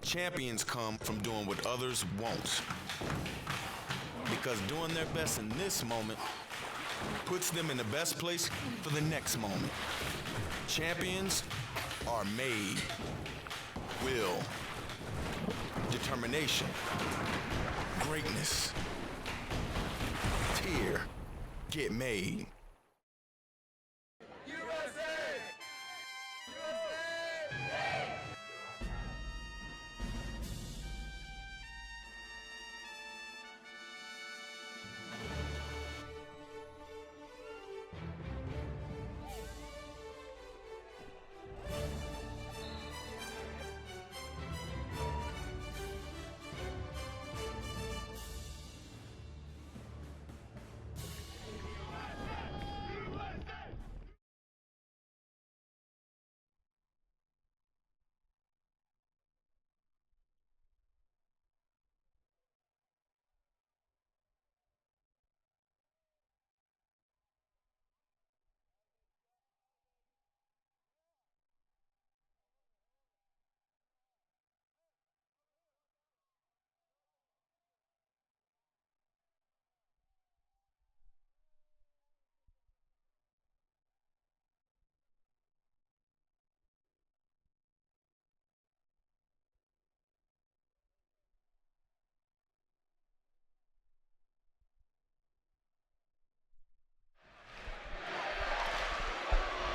Champions come from doing what others won't. Because doing their best in this moment puts them in the best place for the next moment. Champions are made. Will, determination, greatness. Tear, get made.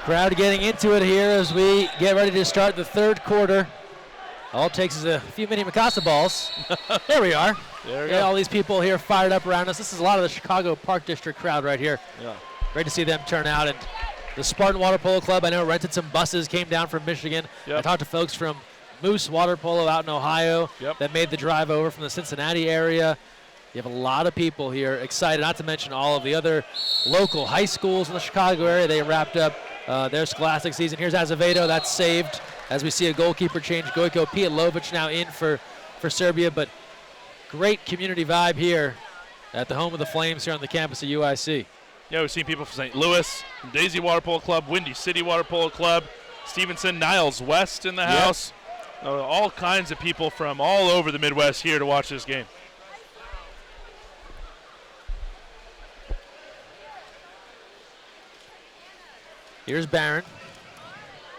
Crowd getting into it here as we get ready to start the third quarter. All it takes is a few mini Mikasa balls. There we are. There we go. All these people here fired up around us. This is a lot of the Chicago Park District crowd right here. Yeah. Great to see them turn out. And the Spartan Water Polo Club, I know, rented some buses, came down from Michigan. Yep. I talked to folks from Moose Water Polo out in Ohio that made the drive over from the Cincinnati area. You have a lot of people here excited, not to mention all of the other local high schools in the Chicago area. They wrapped up their scholastic season. Here's Azevedo, that's saved as we see a goalkeeper change. Gojko Pietlovic now in for Serbia, but great community vibe here at the home of the Flames here on the campus of UIC. Yeah, we've seen people from St. Louis, from Daisy Water Polo Club, Windy City Water Polo Club, Stevenson, Niles West in the house. All kinds of people from all over the Midwest here to watch this game. Here's Barron.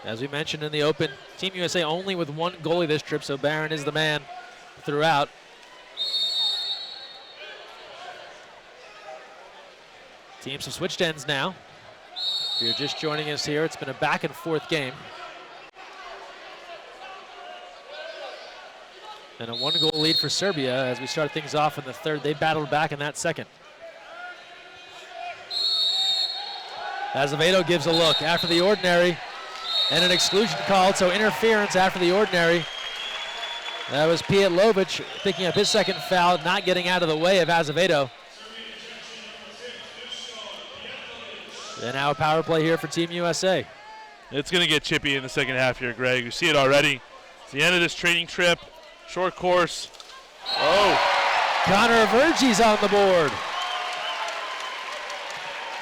As we mentioned in the open, Team USA only with one goalie this trip, so Barron is the man throughout. Teams have switched ends now. If you're just joining us here, it's been a back and forth game. And a one-goal lead for Serbia as we start things off in the third. They battled back in that second. Azevedo gives a look after the ordinary, and an exclusion called, so interference after the ordinary. That was Pietlovic picking up his second foul, not getting out of the way of Azevedo. And now a power play here for Team USA. It's going to get chippy in the second half here, Greg. You see it already. It's the end of this training trip. Short course. Oh. Connor Vergie's on the board.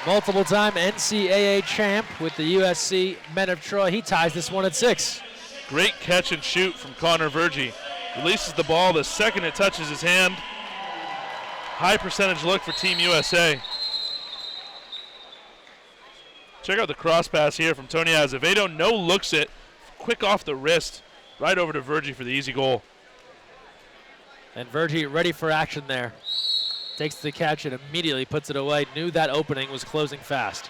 Multiple-time NCAA champ with the USC Men of Troy. He ties this one at 6. Great catch and shoot from Connor Vergie. Releases the ball the second it touches his hand. High percentage look for Team USA. Check out the cross pass here from Tony Azevedo. No looks it. Quick off the wrist. Right over to Vergie for the easy goal. And Vergie ready for action there. Takes the catch and immediately puts it away. Knew that opening was closing fast.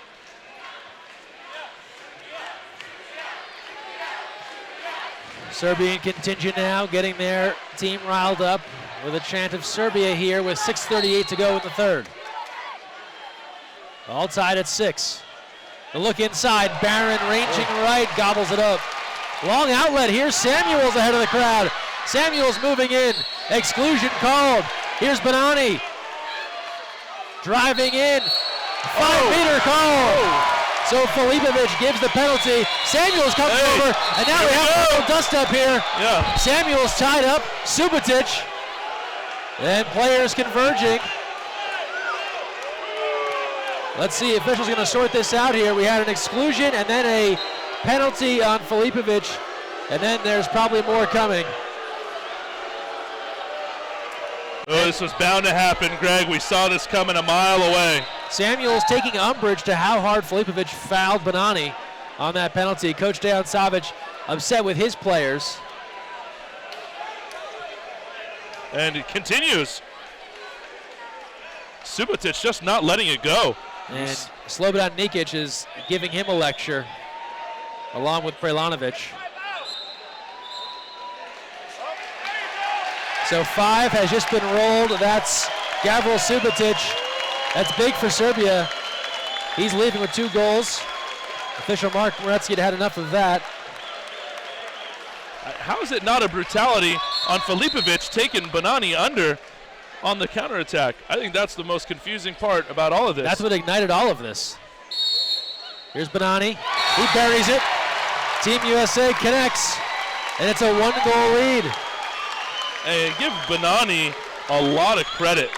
Serbian contingent now getting their team riled up with a chant of Serbia here with 6:38 to go in the third. All tied at 6. The look inside, Barron ranging right, gobbles it up. Long outlet here, Samuels ahead of the crowd. Samuels moving in, exclusion called. Here's Bonani. Driving in, 5-meter call. So Filipovic gives the penalty. Samuels comes over, and now we have a little dust up here. Yeah. Samuels tied up, Subotic, and players converging. Let's see, officials going to sort this out here. We had an exclusion and then a penalty on Filipovic, and then there's probably more coming. Oh, this was bound to happen, Greg. We saw this coming a mile away. Samuels taking umbrage to how hard Filipovic fouled Bonani on that penalty. Coach Dejan Savic upset with his players. And it continues. Subotic just not letting it go. And Slobodan Nikic is giving him a lecture, along with Prelanovic. So 5 has just been rolled. That's Gavril Subotic. That's big for Serbia. He's leaving with 2 goals. Official Mark Moretsky had enough of that. How is it not a brutality on Filipovic taking Bonani under on the counterattack? I think that's the most confusing part about all of this. That's what ignited all of this. Here's Bonani. He buries it. Team USA connects, and it's a 1-goal lead. And give Bonani a lot of credit.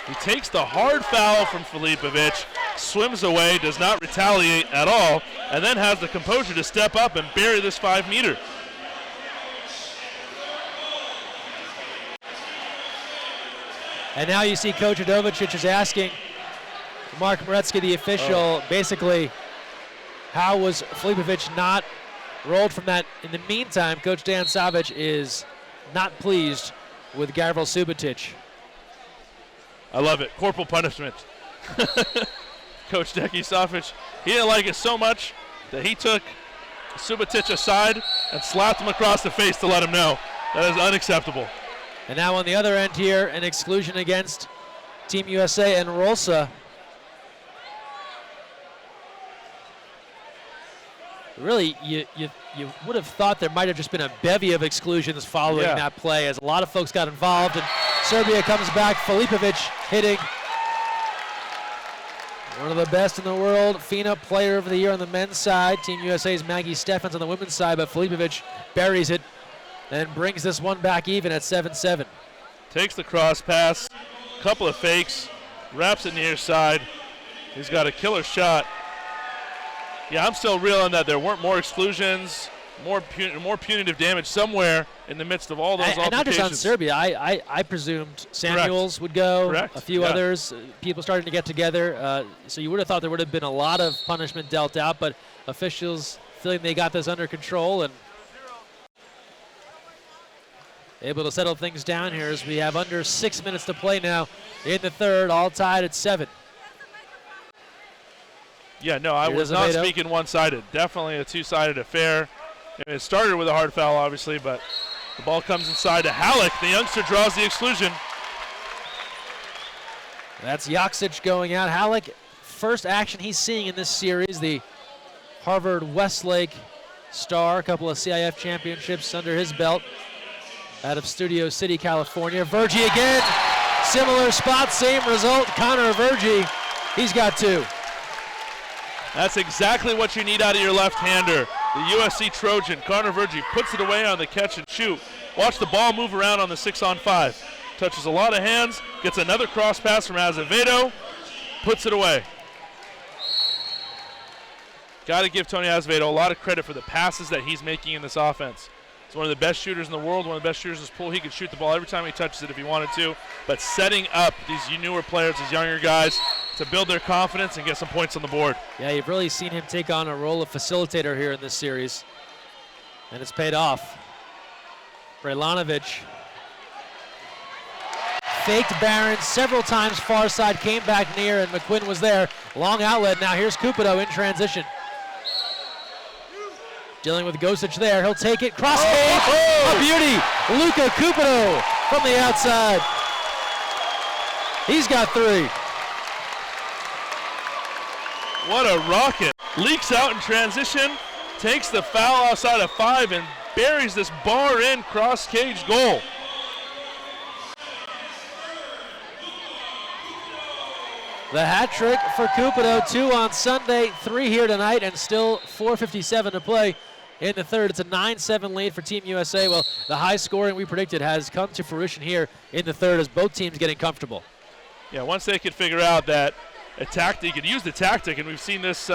He takes the hard foul from Filipovic, swims away, does not retaliate at all, and then has the composure to step up and bury this 5-meter. And now you see Coach Adovicic is asking Mark Moretsky, the official, basically, how was Filipovic not rolled from that? In the meantime, Coach Dejan Savic is not pleased with Gavril Subotic. I love it. Corporal punishment. Coach Dejan Savic, he didn't like it so much, that he took Subotic aside and slapped him across the face to let him know that is unacceptable. And now on the other end here, an exclusion against Team USA and Rolsa. Really, you would have thought there might have just been a bevy of exclusions following that play, as a lot of folks got involved, and Serbia comes back. Filipovic hitting. One of the best in the world, FINA Player of the Year on the men's side. Team USA's Maggie Steffens on the women's side, but Filipovic buries it and brings this one back even at 7-7. Takes the cross pass, couple of fakes, wraps it near side. He's got a killer shot. Yeah, I'm still reeling that there weren't more exclusions, more punitive damage somewhere in the midst of all those and not just on Serbia. I presumed Samuels would go, a few others, people starting to get together. So you would have thought there would have been a lot of punishment dealt out, but officials feeling they got this under control and able to settle things down here as we have under 6 minutes to play now in the third, all tied at 7. Yeah, no, I was not speaking one-sided. Definitely a two-sided affair. It started with a hard foul, obviously, but the ball comes inside to Halleck. The youngster draws the exclusion. That's Joksic going out. Halleck, first action he's seeing in this series. The Harvard Westlake star, a couple of CIF championships under his belt out of Studio City, California. Vergi again, similar spot, same result. Connor Vergi, he's got 2. That's exactly what you need out of your left-hander. The USC Trojan, Connor Vergi, puts it away on the catch and shoot. Watch the ball move around on the 6-on-5. Touches a lot of hands, gets another cross pass from Azevedo, puts it away. Got to give Tony Azevedo a lot of credit for the passes that he's making in this offense. He's one of the best shooters in the world, one of the best shooters in this pool. He could shoot the ball every time he touches it if he wanted to, but setting up these newer players, these younger guys, to build their confidence and get some points on the board. Yeah, you've really seen him take on a role of facilitator here in this series, and it's paid off. Brelanovic faked Barron several times far side, came back near, and McQuinn was there. Long outlet. Now here's Cupido in transition. Dealing with Gosic there. He'll take it. Cross cage. A beauty. Luka Cupido from the outside. He's got 3. What a rocket. Leaks out in transition, takes the foul outside of 5 and buries this bar in cross cage goal. The hat trick for Cupido, 2 on Sunday, 3 here tonight, and still 4:57 to play in the third. It's a 9-7 lead for Team USA. Well, the high scoring we predicted has come to fruition here in the third as both teams getting comfortable. Yeah, once they could figure out that you could use the tactic, and we've seen this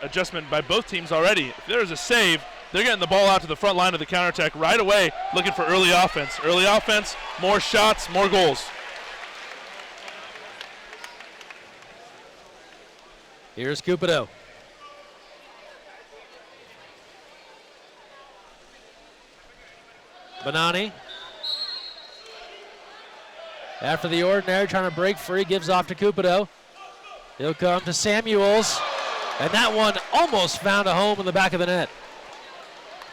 adjustment by both teams already. If there's a save, they're getting the ball out to the front line of the counterattack right away, looking for early offense. Early offense, more shots, more goals. Here's Cupido. Bonani. After the ordinary, trying to break free, gives off to Cupido. He'll come to Samuels, and that one almost found a home in the back of the net.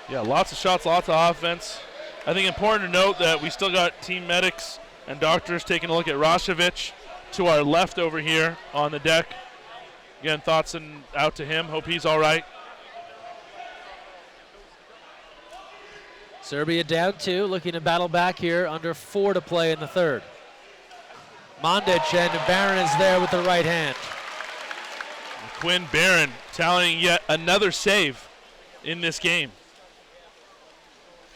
Yeah, lots of shots, lots of offense. I think important to note that we still got team medics and doctors taking a look at Rashevic to our left over here on the deck. Again, thoughts out to him. Hope he's all right. Serbia down 2, looking to battle back here, under 4 to play in the third. Mondic, and Barron is there with the right hand. Quinn Barron tallying yet another save in this game.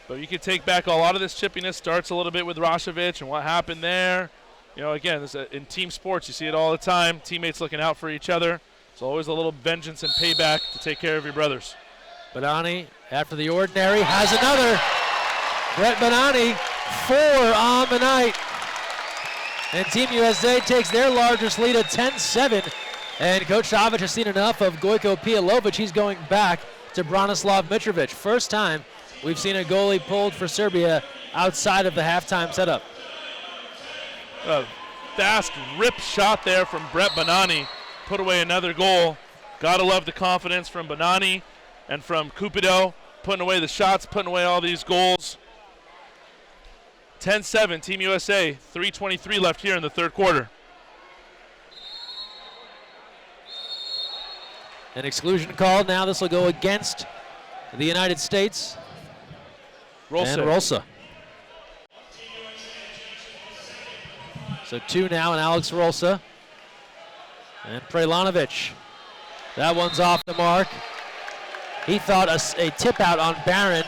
But you can take back a lot of this chippiness. Starts a little bit with Rashevic and what happened there. You know, again, in team sports, you see it all the time. Teammates looking out for each other. It's always a little vengeance and payback to take care of your brothers. Bonani, after the ordinary, has another. Brett Bonani, 4 on the night. And Team USA takes their largest lead at 10-7. And Coach Savic has seen enough of Gojko Pialovic. He's going back to Branislav Mitrovic. First time we've seen a goalie pulled for Serbia outside of the halftime setup. A fast rip shot there from Brett Bonani. Put away another goal. Gotta love the confidence from Bonani. And from Cupido, putting away the shots, putting away all these goals. 10-7, Team USA, 3:23 left here in the third quarter. An exclusion called. Now this will go against the United States. And Rolsa. So 2 now, and Alex Rolsa. And Prelanovic. That one's off the mark. He thought a tip out on Barron,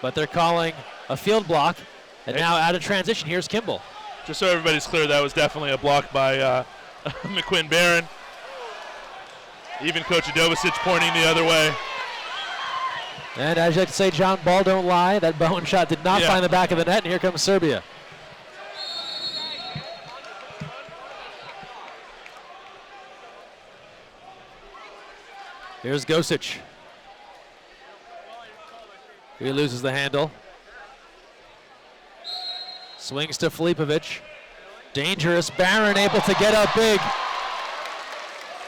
but they're calling a field block. And now out of transition, here's Kimball. Just so everybody's clear, that was definitely a block by McQuinn Barron. Even Coach Adovicic pointing the other way. And as you like to say, John, ball don't lie. That Bowen shot did not find the back of the net, and here comes Serbia. Here's Gosic. He loses the handle. Swings to Filipovic. Dangerous. Barron able to get up big.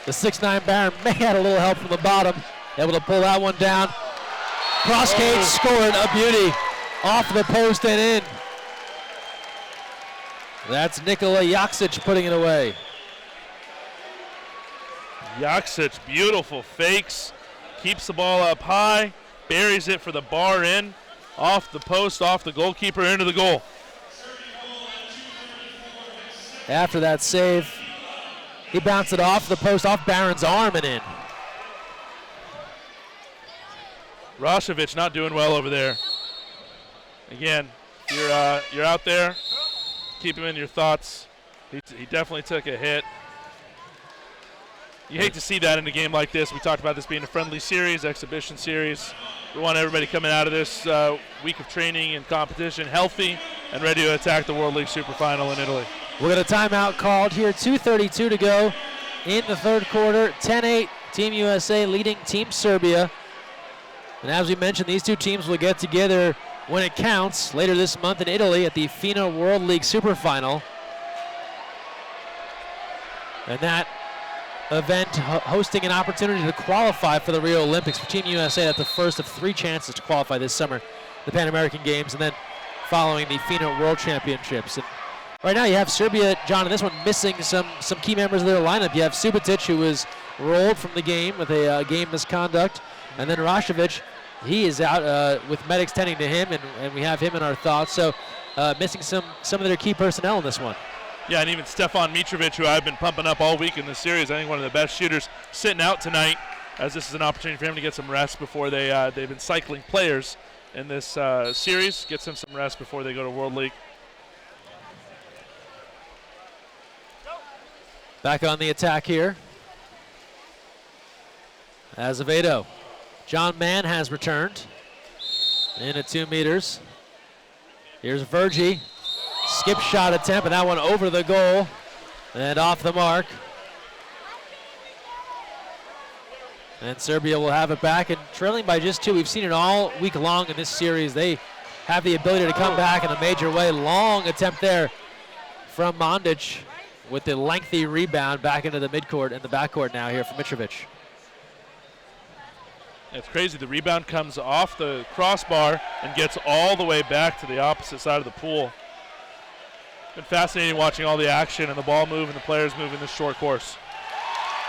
The 6'9" Barron may have a little help from the bottom. Able to pull that one down. Cross cage scored, a beauty. Off the post and in. That's Nikola Joksic putting it away. Joksic, beautiful fakes. Keeps the ball up high. Buries it for the bar in. Off the post, off the goalkeeper, into the goal. After that save, he bounced it off the post, off Barron's arm and in. Rashovic not doing well over there. Again, you're out there. Keep him in your thoughts. He definitely took a hit. You hate to see that in a game like this. We talked about this being a friendly series, exhibition series. We want everybody coming out of this week of training and competition healthy and ready to attack the World League Super Final in Italy. We'll get a timeout called here. 2:32 to go in the third quarter. 10-8, Team USA leading Team Serbia. And as we mentioned, these two teams will get together when it counts later this month in Italy at the FINA World League Super Final. And that event hosting an opportunity to qualify for the Rio Olympics. For Team USA, that's the first of 3 chances to qualify this summer. The Pan American Games, and then following the FINA World Championships. And right now you have Serbia, John, in this one missing some key members of their lineup. You have Subotic, who was rolled from the game with a game misconduct. And then Rashovic, he is out with medics tending to him, and we have him in our thoughts. So missing some of their key personnel in this one. Yeah, and even Stefan Mitrovic, who I've been pumping up all week in this series, I think one of the best shooters, sitting out tonight, as this is an opportunity for him to get some rest before they've been cycling players in this series. Gets them some rest before they go to World League. Back on the attack here. Azevedo. John Mann has returned in at 2 meters. Here's Vergi. Skip shot attempt, and that one over the goal and off the mark. And Serbia will have it back, and trailing by just 2. We've seen it all week long in this series. They have the ability to come back in a major way. Long attempt there from Mandic with the lengthy rebound back into the midcourt and the backcourt now here for Mitrovic. It's crazy. The rebound comes off the crossbar and gets all the way back to the opposite side of the pool. Been fascinating watching all the action and the ball move and the players move in this short course.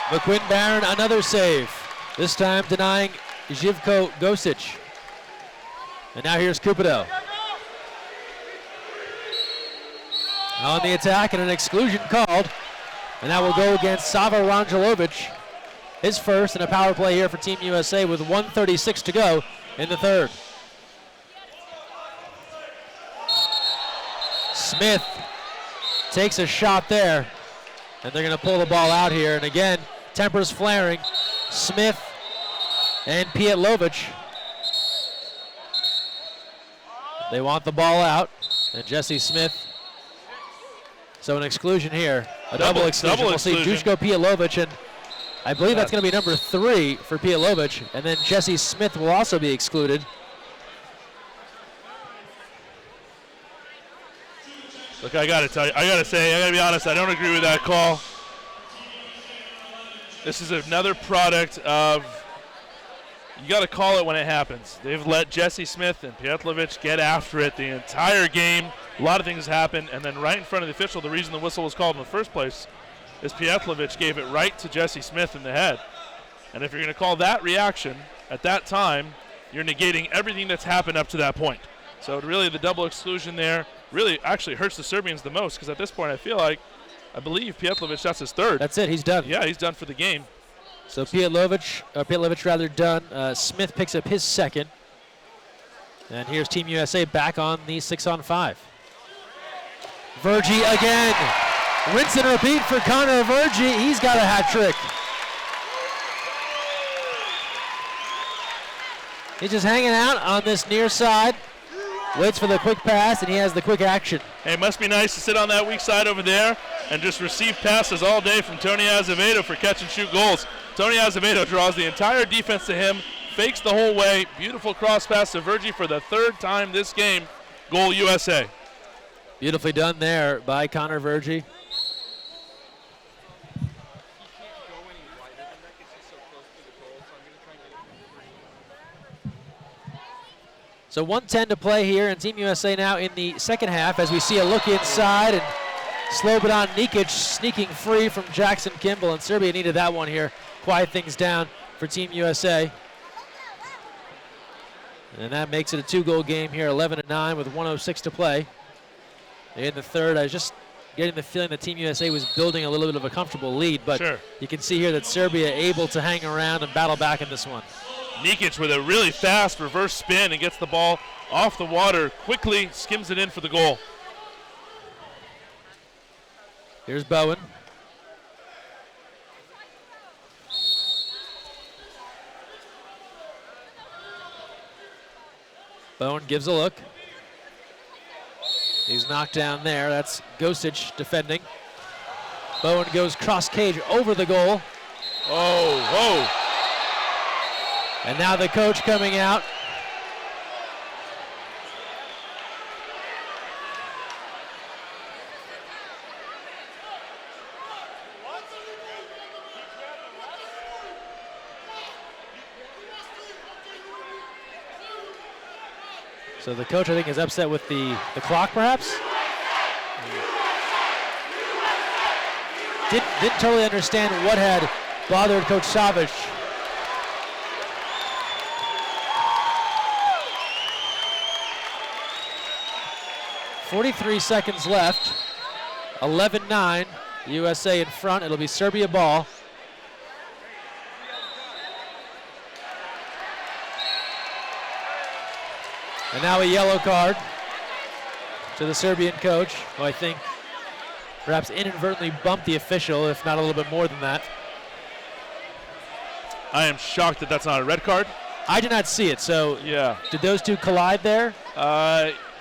McQuinn Barron, another save. This time denying Živko Gosic. And now here's Cupido. On the attack, and an exclusion called. And that will go against Sava Rangelovic. His first, and a power play here for Team USA with 1:36 to go in the third. Smith takes a shot there, and they're going to pull the ball out here. And again, tempers flaring. Smith and Pietlovic. They want the ball out, and Jesse Smith. So an exclusion here, a double exclusion. We'll see Dushko Pietlovic, and I believe that's going to be number 3 for Pietlovic, and then Jesse Smith will also be excluded. Look, I got to be honest, I don't agree with that call. This is another product of you got to call it when it happens. They've let Jesse Smith and Pietlovic get after it the entire game. A lot of things happen, and then right in front of the official, the reason the whistle was called in the first place is Pietlovic gave it right to Jesse Smith in the head. And if you're going to call that reaction at that time, you're negating everything that's happened up to that point. So really the double exclusion there really actually hurts the Serbians the most, because at this point I believe Pietlovic, that's his third. That's it, he's done. Yeah, he's done for the game. So Pietlovic done. Smith picks up his second. And here's Team USA back on the 6-on-5. Virgie again. Rinse and repeat for Connor Virgie. He's got a hat trick. He's just hanging out on this near side. Waits for the quick pass, and he has the quick action. Hey, it must be nice to sit on that weak side over there and just receive passes all day from Tony Azevedo for catch and shoot goals. Tony Azevedo draws the entire defense to him, fakes the whole way. Beautiful cross pass to Virgie for the third time this game. Goal USA. Beautifully done there by Connor Virgie. So 1:10 to play here, and Team USA now in the second half as we see a look inside, and Slobodan Nikic sneaking free from Jackson Kimball, and Serbia needed that one here. Quiet things down for Team USA. And that makes it a 2-goal game here, 11-9 with 1:06 to play. In the third, I was just getting the feeling that Team USA was building a little bit of a comfortable lead, but sure, you can see here that Serbia able to hang around and battle back in this one. Nikic with a really fast reverse spin and gets the ball off the water, quickly skims it in for the goal. Here's Bowen. Bowen gives a look. He's knocked down there. That's Gosic defending. Bowen goes cross cage over the goal. Oh, whoa. And now the coach coming out. So the coach, I think, is upset with the clock, perhaps? Didn't totally understand what had bothered Coach Savic. .43 seconds left. 11-9. USA in front. It'll be Serbia ball. And now a yellow card to the Serbian coach, who I think perhaps inadvertently bumped the official, if not a little bit more than that. I am shocked that that's not a red card. I did not see it, so yeah. Did those two collide there?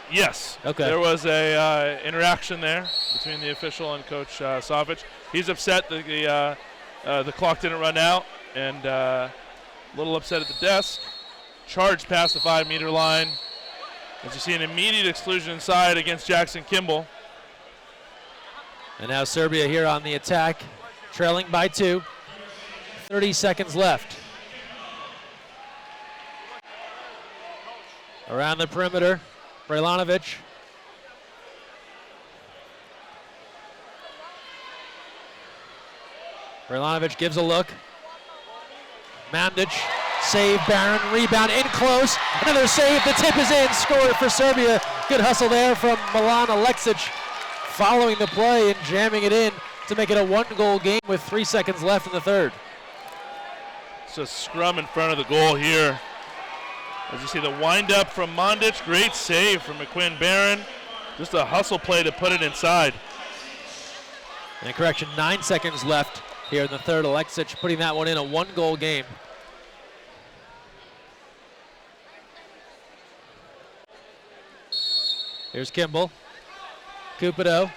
Yes. Okay. There was a interaction there between the official and Coach Savic. He's upset that the clock didn't run out, and a little upset at the desk. Charged past the 5-meter line. As you see, an immediate exclusion inside against Jackson Kimball. And now Serbia here on the attack, trailing by 2. 30 seconds left. Around the perimeter, Brajlanovic. Brajlanovic gives a look. Mandic, save, Barron, rebound, in close. Another save, the tip is in, scored for Serbia. Good hustle there from Milan Aleksic, following the play and jamming it in to make it a 1-goal game with 3 seconds left in the third. It's a scrum in front of the goal here. As you see the wind-up from Mandic, great save from McQuinn Barron. Just a hustle play to put it inside. And correction, 9 seconds left here in the third. Aleksic putting that one in, a 1-goal game. Here's Kimball. Cupido.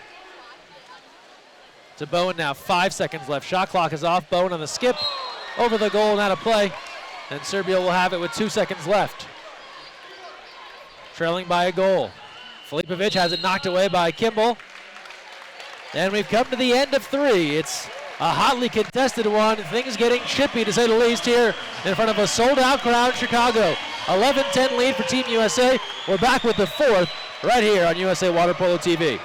To Bowen now, 5 seconds left. Shot clock is off. Bowen on the skip. Over the goal and out of play. And Serbia will have it with 2 seconds left. Trailing by a goal. Filipovic has it knocked away by Kimball. And we've come to the end of 3. It's A hotly contested one. Things getting chippy, to say the least, here in front of a sold-out crowd in Chicago. 11-10 lead for Team USA. We're back with the fourth right here on USA Water Polo TV.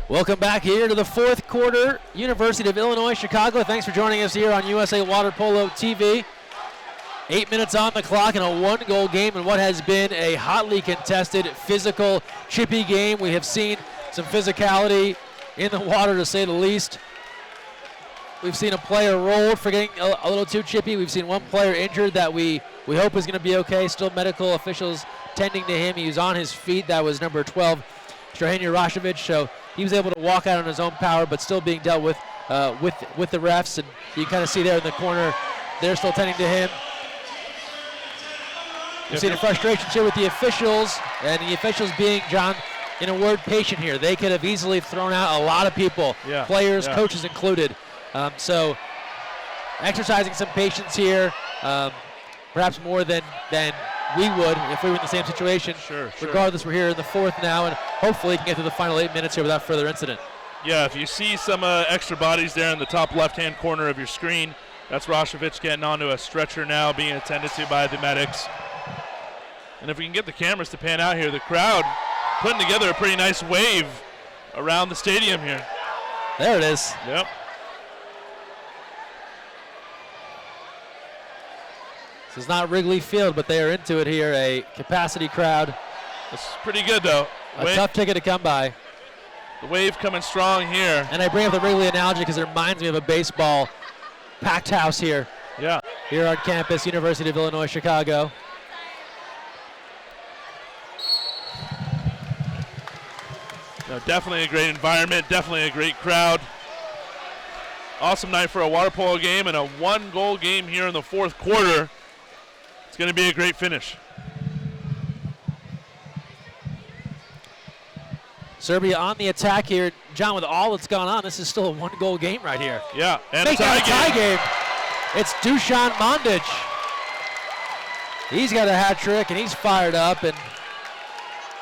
Welcome back here to the fourth quarter. University of Illinois, Chicago. Thanks for joining us here on USA Water Polo TV. 8 minutes on the clock in a one-goal game in what has been a hotly contested, physical, chippy game. We have seen some physicality in the water, to say the least. We've seen a player rolled for getting a little too chippy. We've seen one player injured that we hope is going to be okay. Still medical officials tending to him. He was on his feet. That was number 12, Strahinja Rashovic. So he was able to walk out on his own power, but still being dealt with the refs. And you kind of see there in the corner, they're still tending to him. We've seen a frustration here with the officials, and the officials being, John, in a word, patient here. They could have easily thrown out a lot of people, players, coaches included. So exercising some patience here, perhaps more than we would if we were in the same situation. Sure. Regardless, we're here in the fourth now, and hopefully can get through the final 8 minutes here without further incident. Yeah, if you see some extra bodies there in the top left-hand corner of your screen, that's Rashovic getting onto a stretcher now, being attended to by the medics. And if we can get the cameras to pan out here, the crowd putting together a pretty nice wave around the stadium here. There it is. Yep. This is not Wrigley Field, but they are into it here, a capacity crowd. It's pretty good, though. A tough ticket to come by. The wave coming strong here. And I bring up the Wrigley analogy because it reminds me of a baseball packed house here. Yeah. Here on campus, University of Illinois, Chicago. No, definitely a great environment, definitely a great crowd. Awesome night for a water polo game and a one-goal game here in the fourth quarter. It's going to be a great finish. Serbia on the attack here. John, with all that's gone on, this is still a one-goal game right here. Yeah, and a tie game. It's Dusan Mandic. He's got a hat trick, and he's fired up. And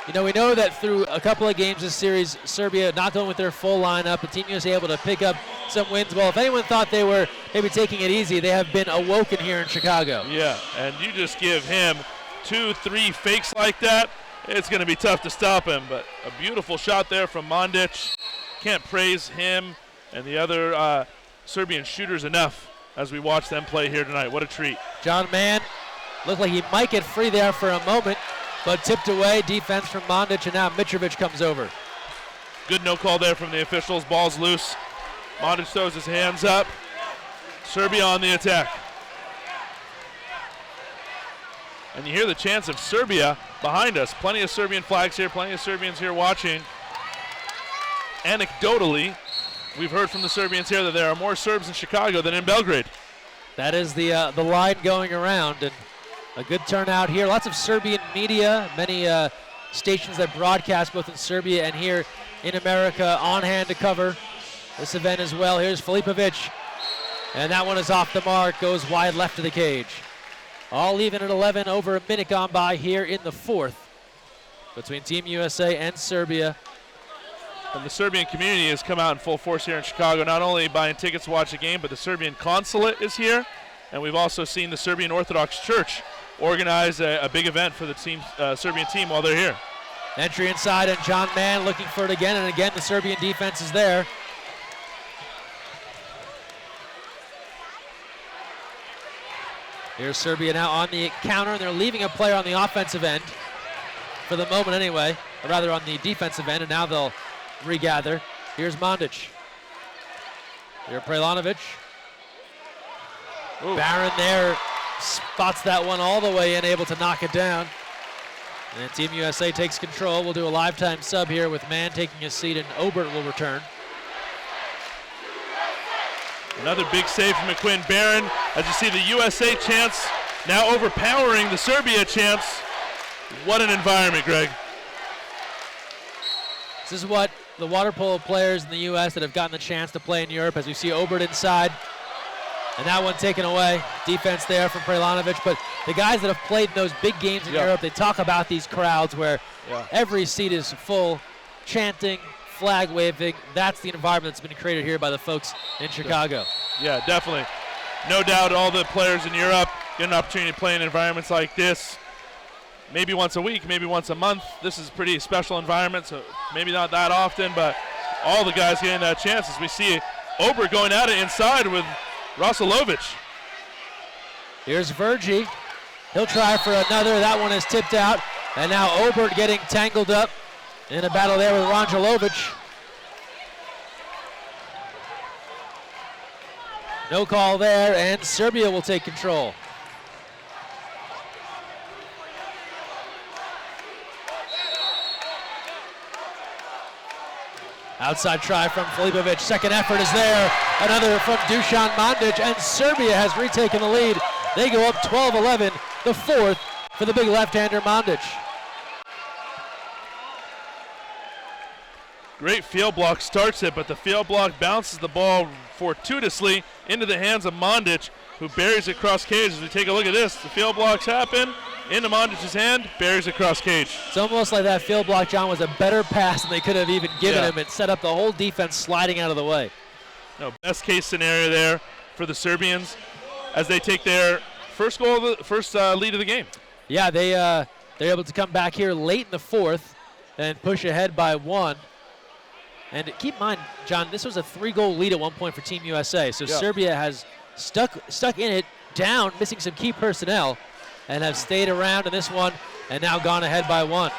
you know, we know that through a couple of games this series, Serbia not going with their full lineup, and Team USA able to pick up some wins. Well, if anyone thought they were maybe taking it easy, they have been awoken here in Chicago. Yeah, and you just give him 2-3 fakes like that, it's going to be tough to stop him. But a beautiful shot there from Mandic. Can't praise him and the other Serbian shooters enough as we watch them play here tonight. What a treat. John Mann looked like he might get free there for a moment, but tipped away. Defense from Mandic, and now Mitrovic comes over. Good no call there from the officials. Ball's loose. Mandic throws his hands up. Serbia on the attack. And you hear the chants of Serbia behind us. Plenty of Serbian flags here, plenty of Serbians here watching. Anecdotally, we've heard from the Serbians here that there are more Serbs in Chicago than in Belgrade. That is the line going around, and a good turnout here. Lots of Serbian media, many stations that broadcast both in Serbia and here in America on hand to cover this event as well. Here's Filipovic, and that one is off the mark, goes wide left of the cage. All even at 11, over a minute gone by here in the fourth between Team USA and Serbia. And the Serbian community has come out in full force here in Chicago, not only buying tickets to watch the game, but the Serbian consulate is here. And we've also seen the Serbian Orthodox Church organize a big event for the Serbian team while they're here. Entry inside, and John Mann looking for it again, and again the Serbian defense is there. Here's Serbia now on the counter, and they're leaving a player on the offensive end, for the moment anyway, or rather on the defensive end, and now they'll regather. Here's Mandic. Here's Prelanovic. Barron there spots that one all the way in, able to knock it down. And Team USA takes control. We'll do a lifetime sub here with Mann taking his seat, and Obert will return. Another big save from McQuinn. Barron, as you see the USA chants now overpowering the Serbia chants. What an environment, Greg. This is what the water polo players in the U.S. that have gotten the chance to play in Europe, as we see Obert inside. And that one taken away. Defense there from Prelanovic. But the guys that have played in those big games in Europe, they talk about these crowds where every seat is full, chanting, flag waving. That's the environment that's been created here by the folks in Chicago. Yeah, definitely. No doubt all the players in Europe get an opportunity to play in environments like this. Maybe once a week, maybe once a month. This is a pretty special environment, so maybe not that often, but all the guys getting that chance as we see Obert going at it inside with Rasulovic. Here's Virgie. He'll try for another. That one is tipped out. And now Obert getting tangled up in a battle there with Rangelovic. No call there, and Serbia will take control. Outside try from Filipovic. Second effort is there. Another from Dusan Mandic, and Serbia has retaken the lead. They go up 12-11, the fourth for the big left-hander Mandic. Great field block starts it, but the field block bounces the ball fortuitously into the hands of Mandic, who buries it across cage. As we take a look at this, the field blocks happen. Into Mondic's hand, buries it across cage. It's almost like that field block, John, was a better pass than they could have even given him. It set up the whole defense sliding out of the way. No, best case scenario there for the Serbians as they take their first goal, first lead of the game. Yeah, they're able to come back here late in the fourth and push ahead by one. And keep in mind, John, this was a 3-goal lead at one point for Team USA. So Serbia has stuck in it, down, missing some key personnel, and have stayed around in this one and now gone ahead by one.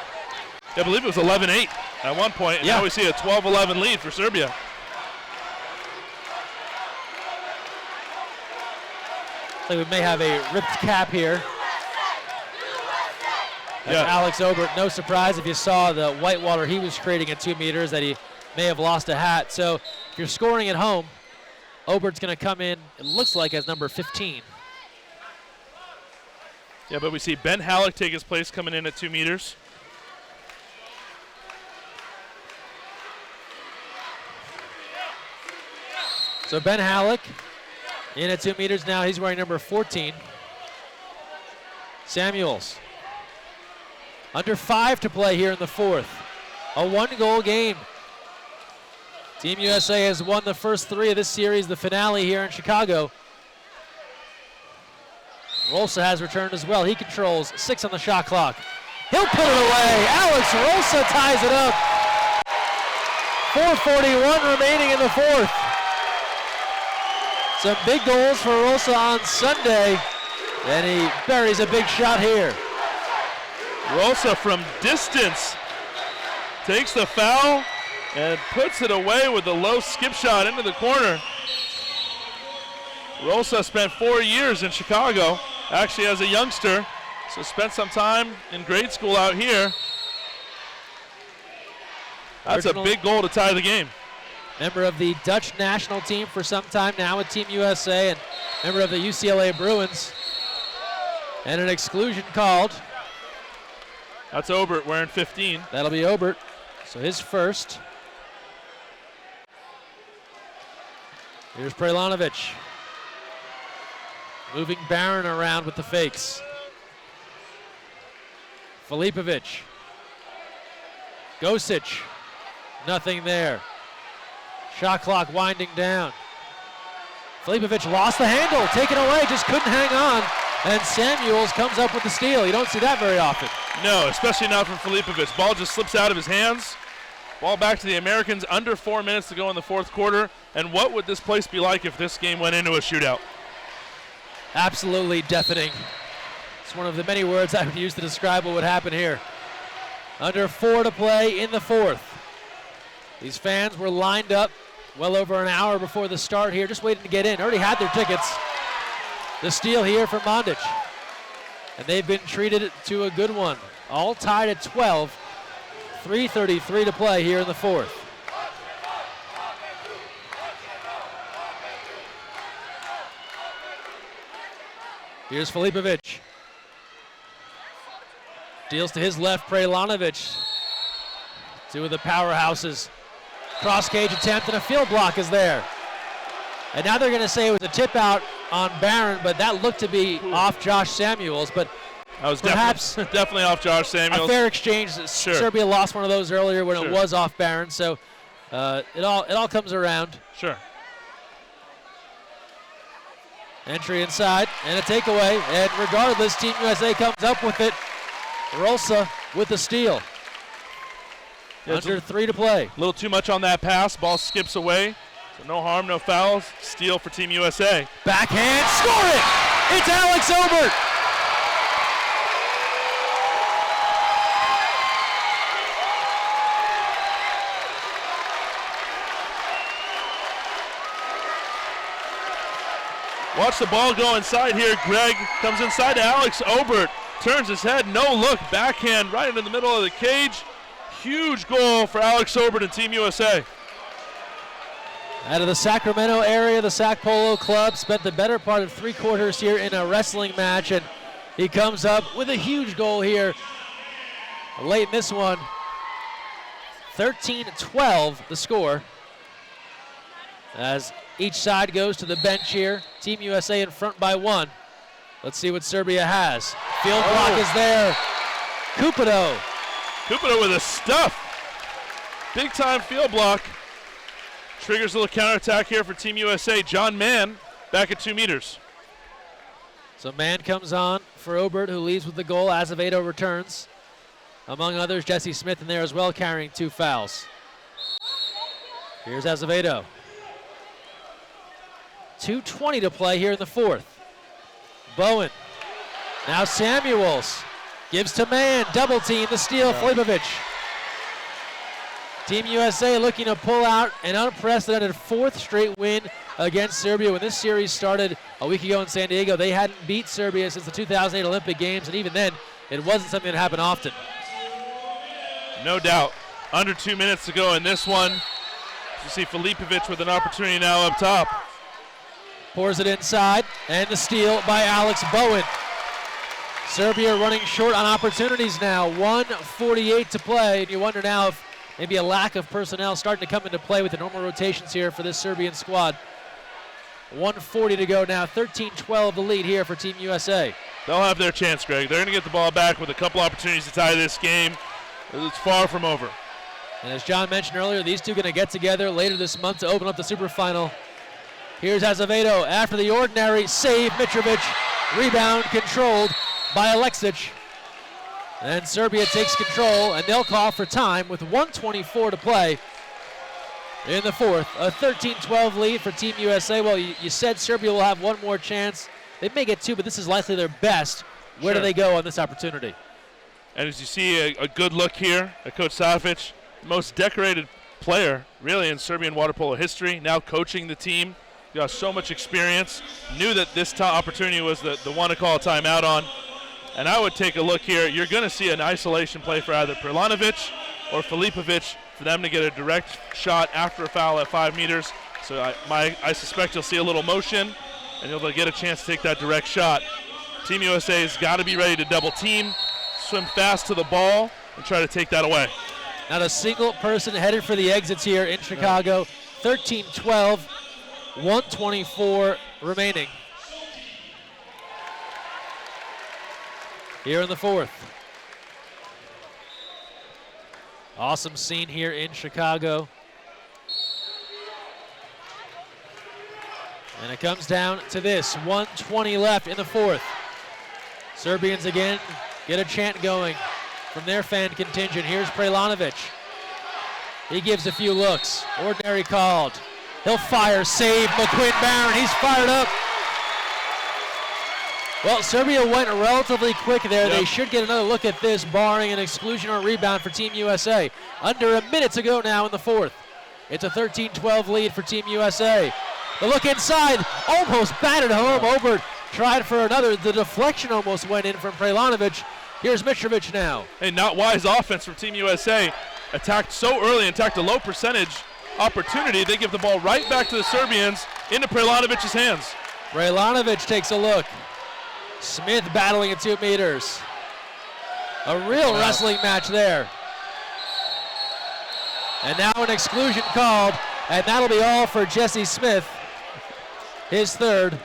I believe it was 11-8 at one point, and now we see a 12-11 lead for Serbia. So we may have a ripped cap here. Alex Obert, no surprise if you saw the whitewater he was creating at 2 meters that he may have lost a hat. So if you're scoring at home, Obert's going to come in, it looks like, as number 15. Yeah, but we see Ben Halleck take his place coming in at 2 meters. So Ben Halleck in at 2 meters now. He's wearing number 14. Samuels. Under 5 to play here in the fourth. A 1-goal game. Team USA has won the first 3 of this series, the finale here in Chicago. Rolsa has returned as well. He controls 6 on the shot clock. He'll put it away. Alex Rolsa ties it up. 4:41 remaining in the fourth. Some big goals for Rolsa on Sunday, and he buries a big shot here. Rolsa from distance takes the foul and puts it away with a low skip shot into the corner. Rolsa spent 4 years in Chicago, actually as a youngster, So spent some time in grade school out here. That's a big goal to tie the game. Member of the Dutch national team for some time now with Team USA, and member of the UCLA Bruins. And an exclusion called. That's Obert wearing 15. That'll be Obert, so his first. Here's Prelanovic. Moving Barron around with the fakes. Filipovic. Gosic. Nothing there. Shot clock winding down. Filipovic lost the handle, taken away, just couldn't hang on. And Samuels comes up with the steal. You don't see that very often. No, especially not from Filipovic. Ball just slips out of his hands. Ball back to the Americans, under 4 minutes to go in the fourth quarter. And what would this place be like if this game went into a shootout? Absolutely deafening. It's one of the many words I would use to describe what would happen here. Under 4 to play in the fourth. These fans were lined up well over an hour before the start here, just waiting to get in. Already had their tickets. The steal here from Mondic. And they've been treated to a good one. All tied at 12. 3:33 to play here in the fourth. Here's Filipovic. Deals to his left, Prelanovic. Two of the powerhouses. Cross-cage attempt and a field block is there. And now they're going to say it was a tip out on Barron, but that looked to be off Josh Samuels. But that was perhaps definitely off Josh Samuels. A fair exchange. Sure. Serbia lost one of those earlier when Sure. it was off Barron, so it all comes around. Sure. Entry inside and a takeaway, and regardless, Team USA comes up with it. Rolsa with the steal. Yeah, Under 3 to play. A little too much on that pass. Ball skips away. So no harm, no fouls. Steal for Team USA. Backhand, score it! It's Alex Obert! Watch the ball go inside here. Greg comes inside to Alex Obert. Turns his head, no look. Backhand right into the middle of the cage. Huge goal for Alex Obert and Team USA. Out of the Sacramento area, the Sac Polo Club spent the better part of 3 quarters here in a wrestling match, and he comes up with a huge goal here late in this one. 13-12 the score. As each side goes to the bench here, Team USA in front by 1. Let's see what Serbia has. Field block is there. Cupido. Cupido with a stuff. Big time field block. Triggers a little counterattack here for Team USA. John Mann back at 2 meters. So Mann comes on for Obert, who leads with the goal. Azevedo returns. Among others, Jesse Smith in there as well, carrying 2 fouls. Here's Azevedo. 2:20 to play here in the fourth. Bowen. Now Samuels. Gives to Mann. Double team. The steal. Filipovic. Team USA looking to pull out an unprecedented 4th straight win against Serbia. When this series started a week ago in San Diego, they hadn't beat Serbia since the 2008 Olympic Games, and even then, it wasn't something that happened often. No doubt. Under 2 minutes to go in this one. You see Filipovic with an opportunity now up top. Pours it inside, and the steal by Alex Bowen. Serbia running short on opportunities now. 1:48 to play, and you wonder now if maybe a lack of personnel starting to come into play with the normal rotations here for this Serbian squad. 1:40 to go now. 13-12 the lead here for Team USA. They'll have their chance, Greg. They're going to get the ball back with a couple opportunities to tie this game. It's far from over. And as John mentioned earlier, these two going to get together later this month to open up the Super Final. Here's Azevedo after the ordinary save. Mitrovic, rebound controlled by Aleksic. And Serbia takes control, and they'll call for time with 1:24 to play in the fourth. A 13-12 lead for Team USA. Well, you said Serbia will have one more chance. They may get 2, but this is likely their best. Where do they go on this opportunity? And as you see, a good look here at Coach Savic, the most decorated player really in Serbian water polo history, now coaching the team. Got so much experience. Knew that this opportunity was the one to call a timeout on. And I would take a look here. You're going to see an isolation play for either Prelanovic or Filipovic for them to get a direct shot after a foul at 5 meters. So I suspect you'll see a little motion, and you'll get a chance to take that direct shot. Team USA's got to be ready to double team, swim fast to the ball, and try to take that away. Not a single person headed for the exits here in Chicago. 13-12, 1:24 remaining. Here in the fourth. Awesome scene here in Chicago. And it comes down to this, 1:20 left in the fourth. Serbians again get a chant going from their fan contingent. Here's Prelanovic. He gives a few looks. Ordinary called. He'll fire, save, McQuinn Barron. He's fired up. Well, Serbia went relatively quick there. Yep. They should get another look at this, barring an exclusion or rebound for Team USA. Under a minute to go now in the fourth. It's a 13-12 lead for Team USA. The look inside, almost batted home. Obert tried for another. The deflection almost went in from Prelanovic. Here's Mitrovic now. Hey, not wise offense from Team USA. Attacked so early and attacked a low percentage opportunity. They give the ball right back to the Serbians into Prelanovic's hands. Prelanovic takes a look. Smith battling at 2 meters. A real wrestling match there. And now an exclusion called, and that'll be all for Jesse Smith. His third.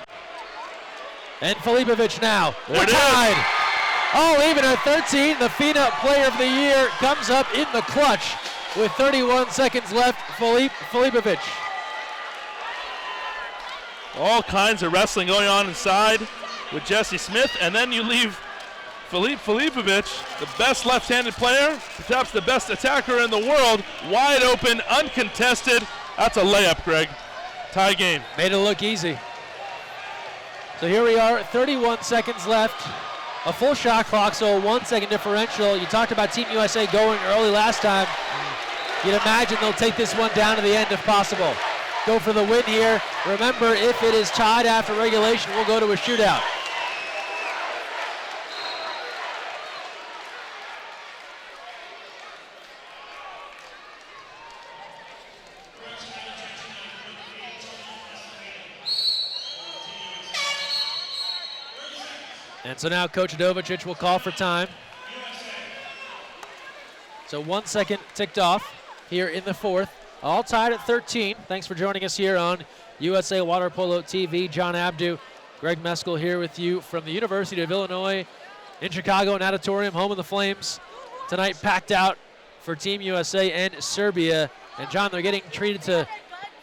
And Filipovic now. We're tied. Oh, even at 13, the FINA Player of the Year comes up in the clutch with 31 seconds left. Filipovic. All kinds of wrestling going on inside with Jesse Smith, and then you leave Filipovic, the best left-handed player, perhaps the best attacker in the world, wide open, uncontested. That's a layup, Greg. Tie game. Made it look easy. So here we are, 31 seconds left. A full shot clock, so a 1 second differential. You talked about Team USA going early last time. You'd imagine they'll take this one down to the end if possible. Go for the win here. Remember, if it is tied after regulation, we'll go to a shootout. And so now Coach Dovicic will call for time. So 1 second ticked off here in the fourth. All tied at 13. Thanks for joining us here on USA Water Polo TV. John Abdu, Greg Meskel here with you from the University of Illinois in Chicago, an auditorium, home of the Flames. Tonight packed out for Team USA and Serbia. And John, they're getting treated to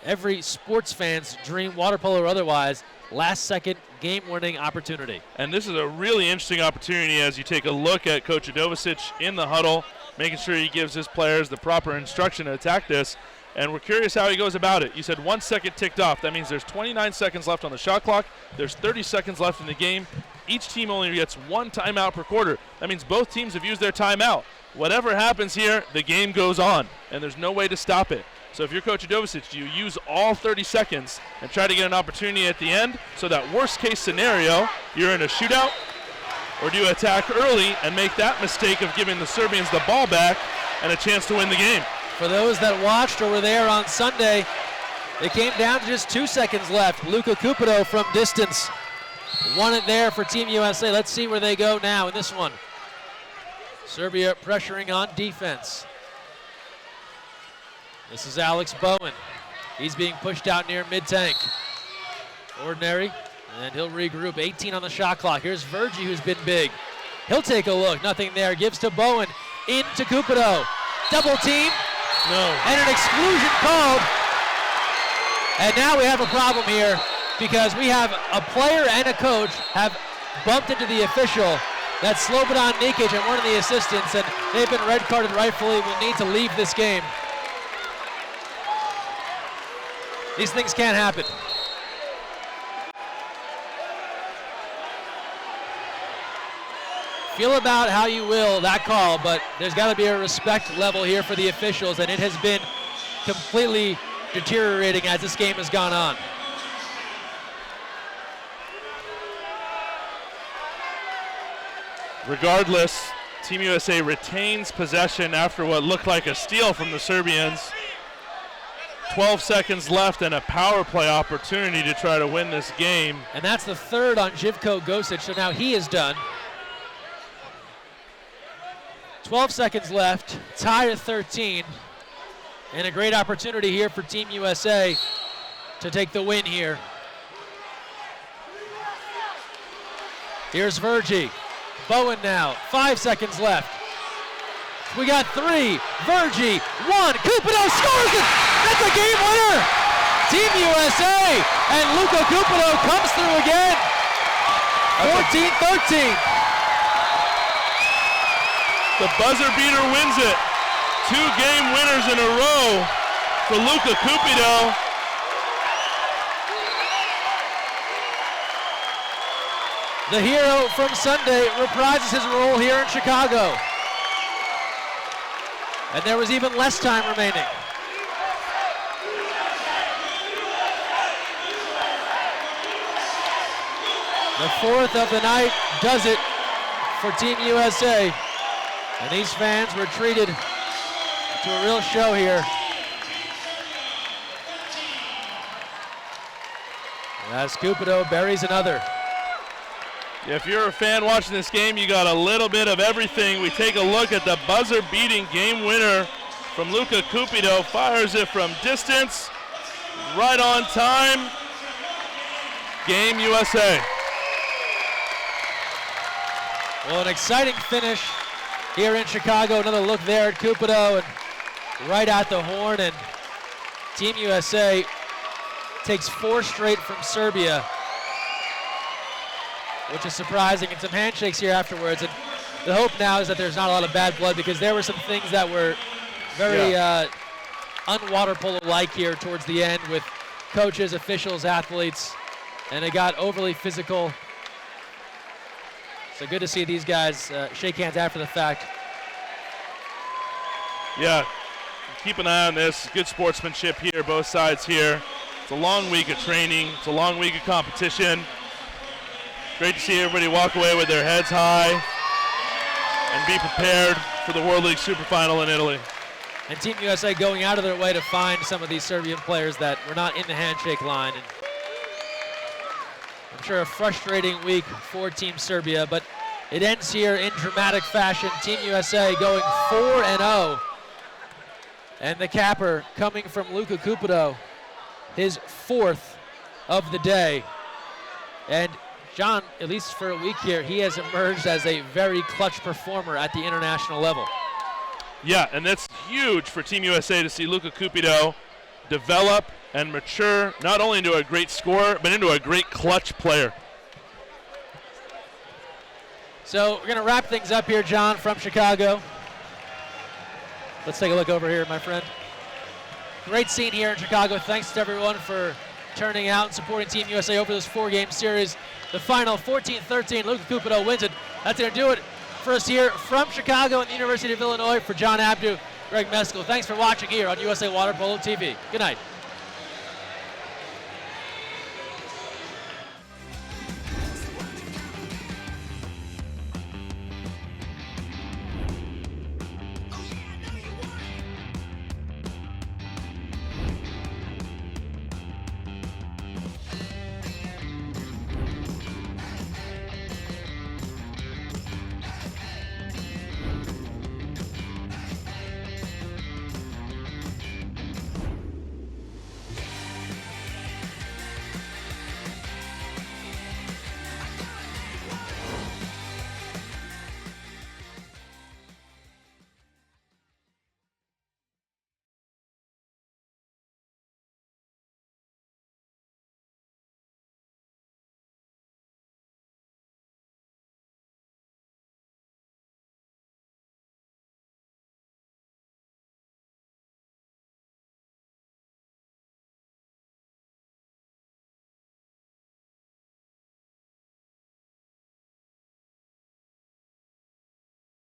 every sports fan's dream, water polo or otherwise, last second game-winning opportunity. And this is a really interesting opportunity as you take a look at Coach Dovicic in the huddle, making sure he gives his players the proper instruction to attack this. And we're curious how he goes about it. You said 1 second ticked off. That means there's 29 seconds left on the shot clock. There's 30 seconds left in the game. Each team only gets 1 timeout per quarter. That means both teams have used their timeout. Whatever happens here, the game goes on, and there's no way to stop it. So if you're Coach Dovicic, do you use all 30 seconds and try to get an opportunity at the end? So that worst case scenario, you're in a shootout, or do you attack early and make that mistake of giving the Serbians the ball back and a chance to win the game? For those that watched or were there on Sunday, it came down to just 2 seconds left. Luka Cupido from distance won it there for Team USA. Let's see where they go now in this one. Serbia pressuring on defense. This is Alex Bowen. He's being pushed out near mid-tank. Ordinary, and he'll regroup. 18 on the shot clock. Here's Virgie, who's been big. He'll take a look. Nothing there. Gives to Bowen. Into Cupido. Double team. No. And an exclusion called. And now we have a problem here because we have a player and a coach have bumped into the official. That's Slobodan Nikic and one of the assistants, and they've been red carded rightfully. Will need to leave this game. These things can't happen. Feel about how you will that call, but there's got to be a respect level here for the officials, and it has been completely deteriorating as this game has gone on. Regardless, Team USA retains possession after what looked like a steal from the Serbians. 12 seconds left and a power play opportunity to try to win this game. And that's the third on Živko Gosic, so now he is done. 12 seconds left, tied at 13, and a great opportunity here for Team USA to take the win here. Here's Virgie. Bowen now, 5 seconds left. We got 3, Virgie, 1, Cupido scores it! That's a game winner! Team USA, and Luka Cupido comes through again. 14-13. The buzzer beater wins it. 2 game winners in a row for Luka Cupido. The hero from Sunday reprises his role here in Chicago. And there was even less time remaining. The fourth of the night does it for Team USA. And these fans were treated to a real show here. As Cupido buries another. If you're a fan watching this game, you got a little bit of everything. We take a look at the buzzer-beating game winner from Luka Cupido. Fires it from distance, right on time. Game USA. Well, an exciting finish here in Chicago. Another look there at Cupido, and right at the horn. And Team USA takes 4 straight from Serbia, which is surprising, and some handshakes here afterwards. And the hope now is that there's not a lot of bad blood, because there were some things that were very un-water polo-like here towards the end with coaches, officials, athletes, and it got overly physical. So good to see these guys shake hands after the fact. Yeah, keep an eye on this. Good sportsmanship here, both sides here. It's a long week of training. It's a long week of competition. Great to see everybody walk away with their heads high and be prepared for the World League Super Final in Italy. And Team USA going out of their way to find some of these Serbian players that were not in the handshake line. And I'm sure a frustrating week for Team Serbia, but it ends here in dramatic fashion. Team USA going 4-0. And the capper coming from Luka Cupido, his 4th of the day. And John, at least for a week here, he has emerged as a very clutch performer at the international level. Yeah, and that's huge for Team USA to see Luka Cupido develop and mature, not only into a great scorer, but into a great clutch player. So we're going to wrap things up here, John, from Chicago. Let's take a look over here, my friend. Great scene here in Chicago. Thanks to everyone for turning out and supporting Team USA over this 4-game series. The final, 14-13, Luka Cupido wins it. That's going to do it for us here from Chicago and the University of Illinois. For John Abdu, Greg Meskel, thanks for watching here on USA Water Polo TV. Good night.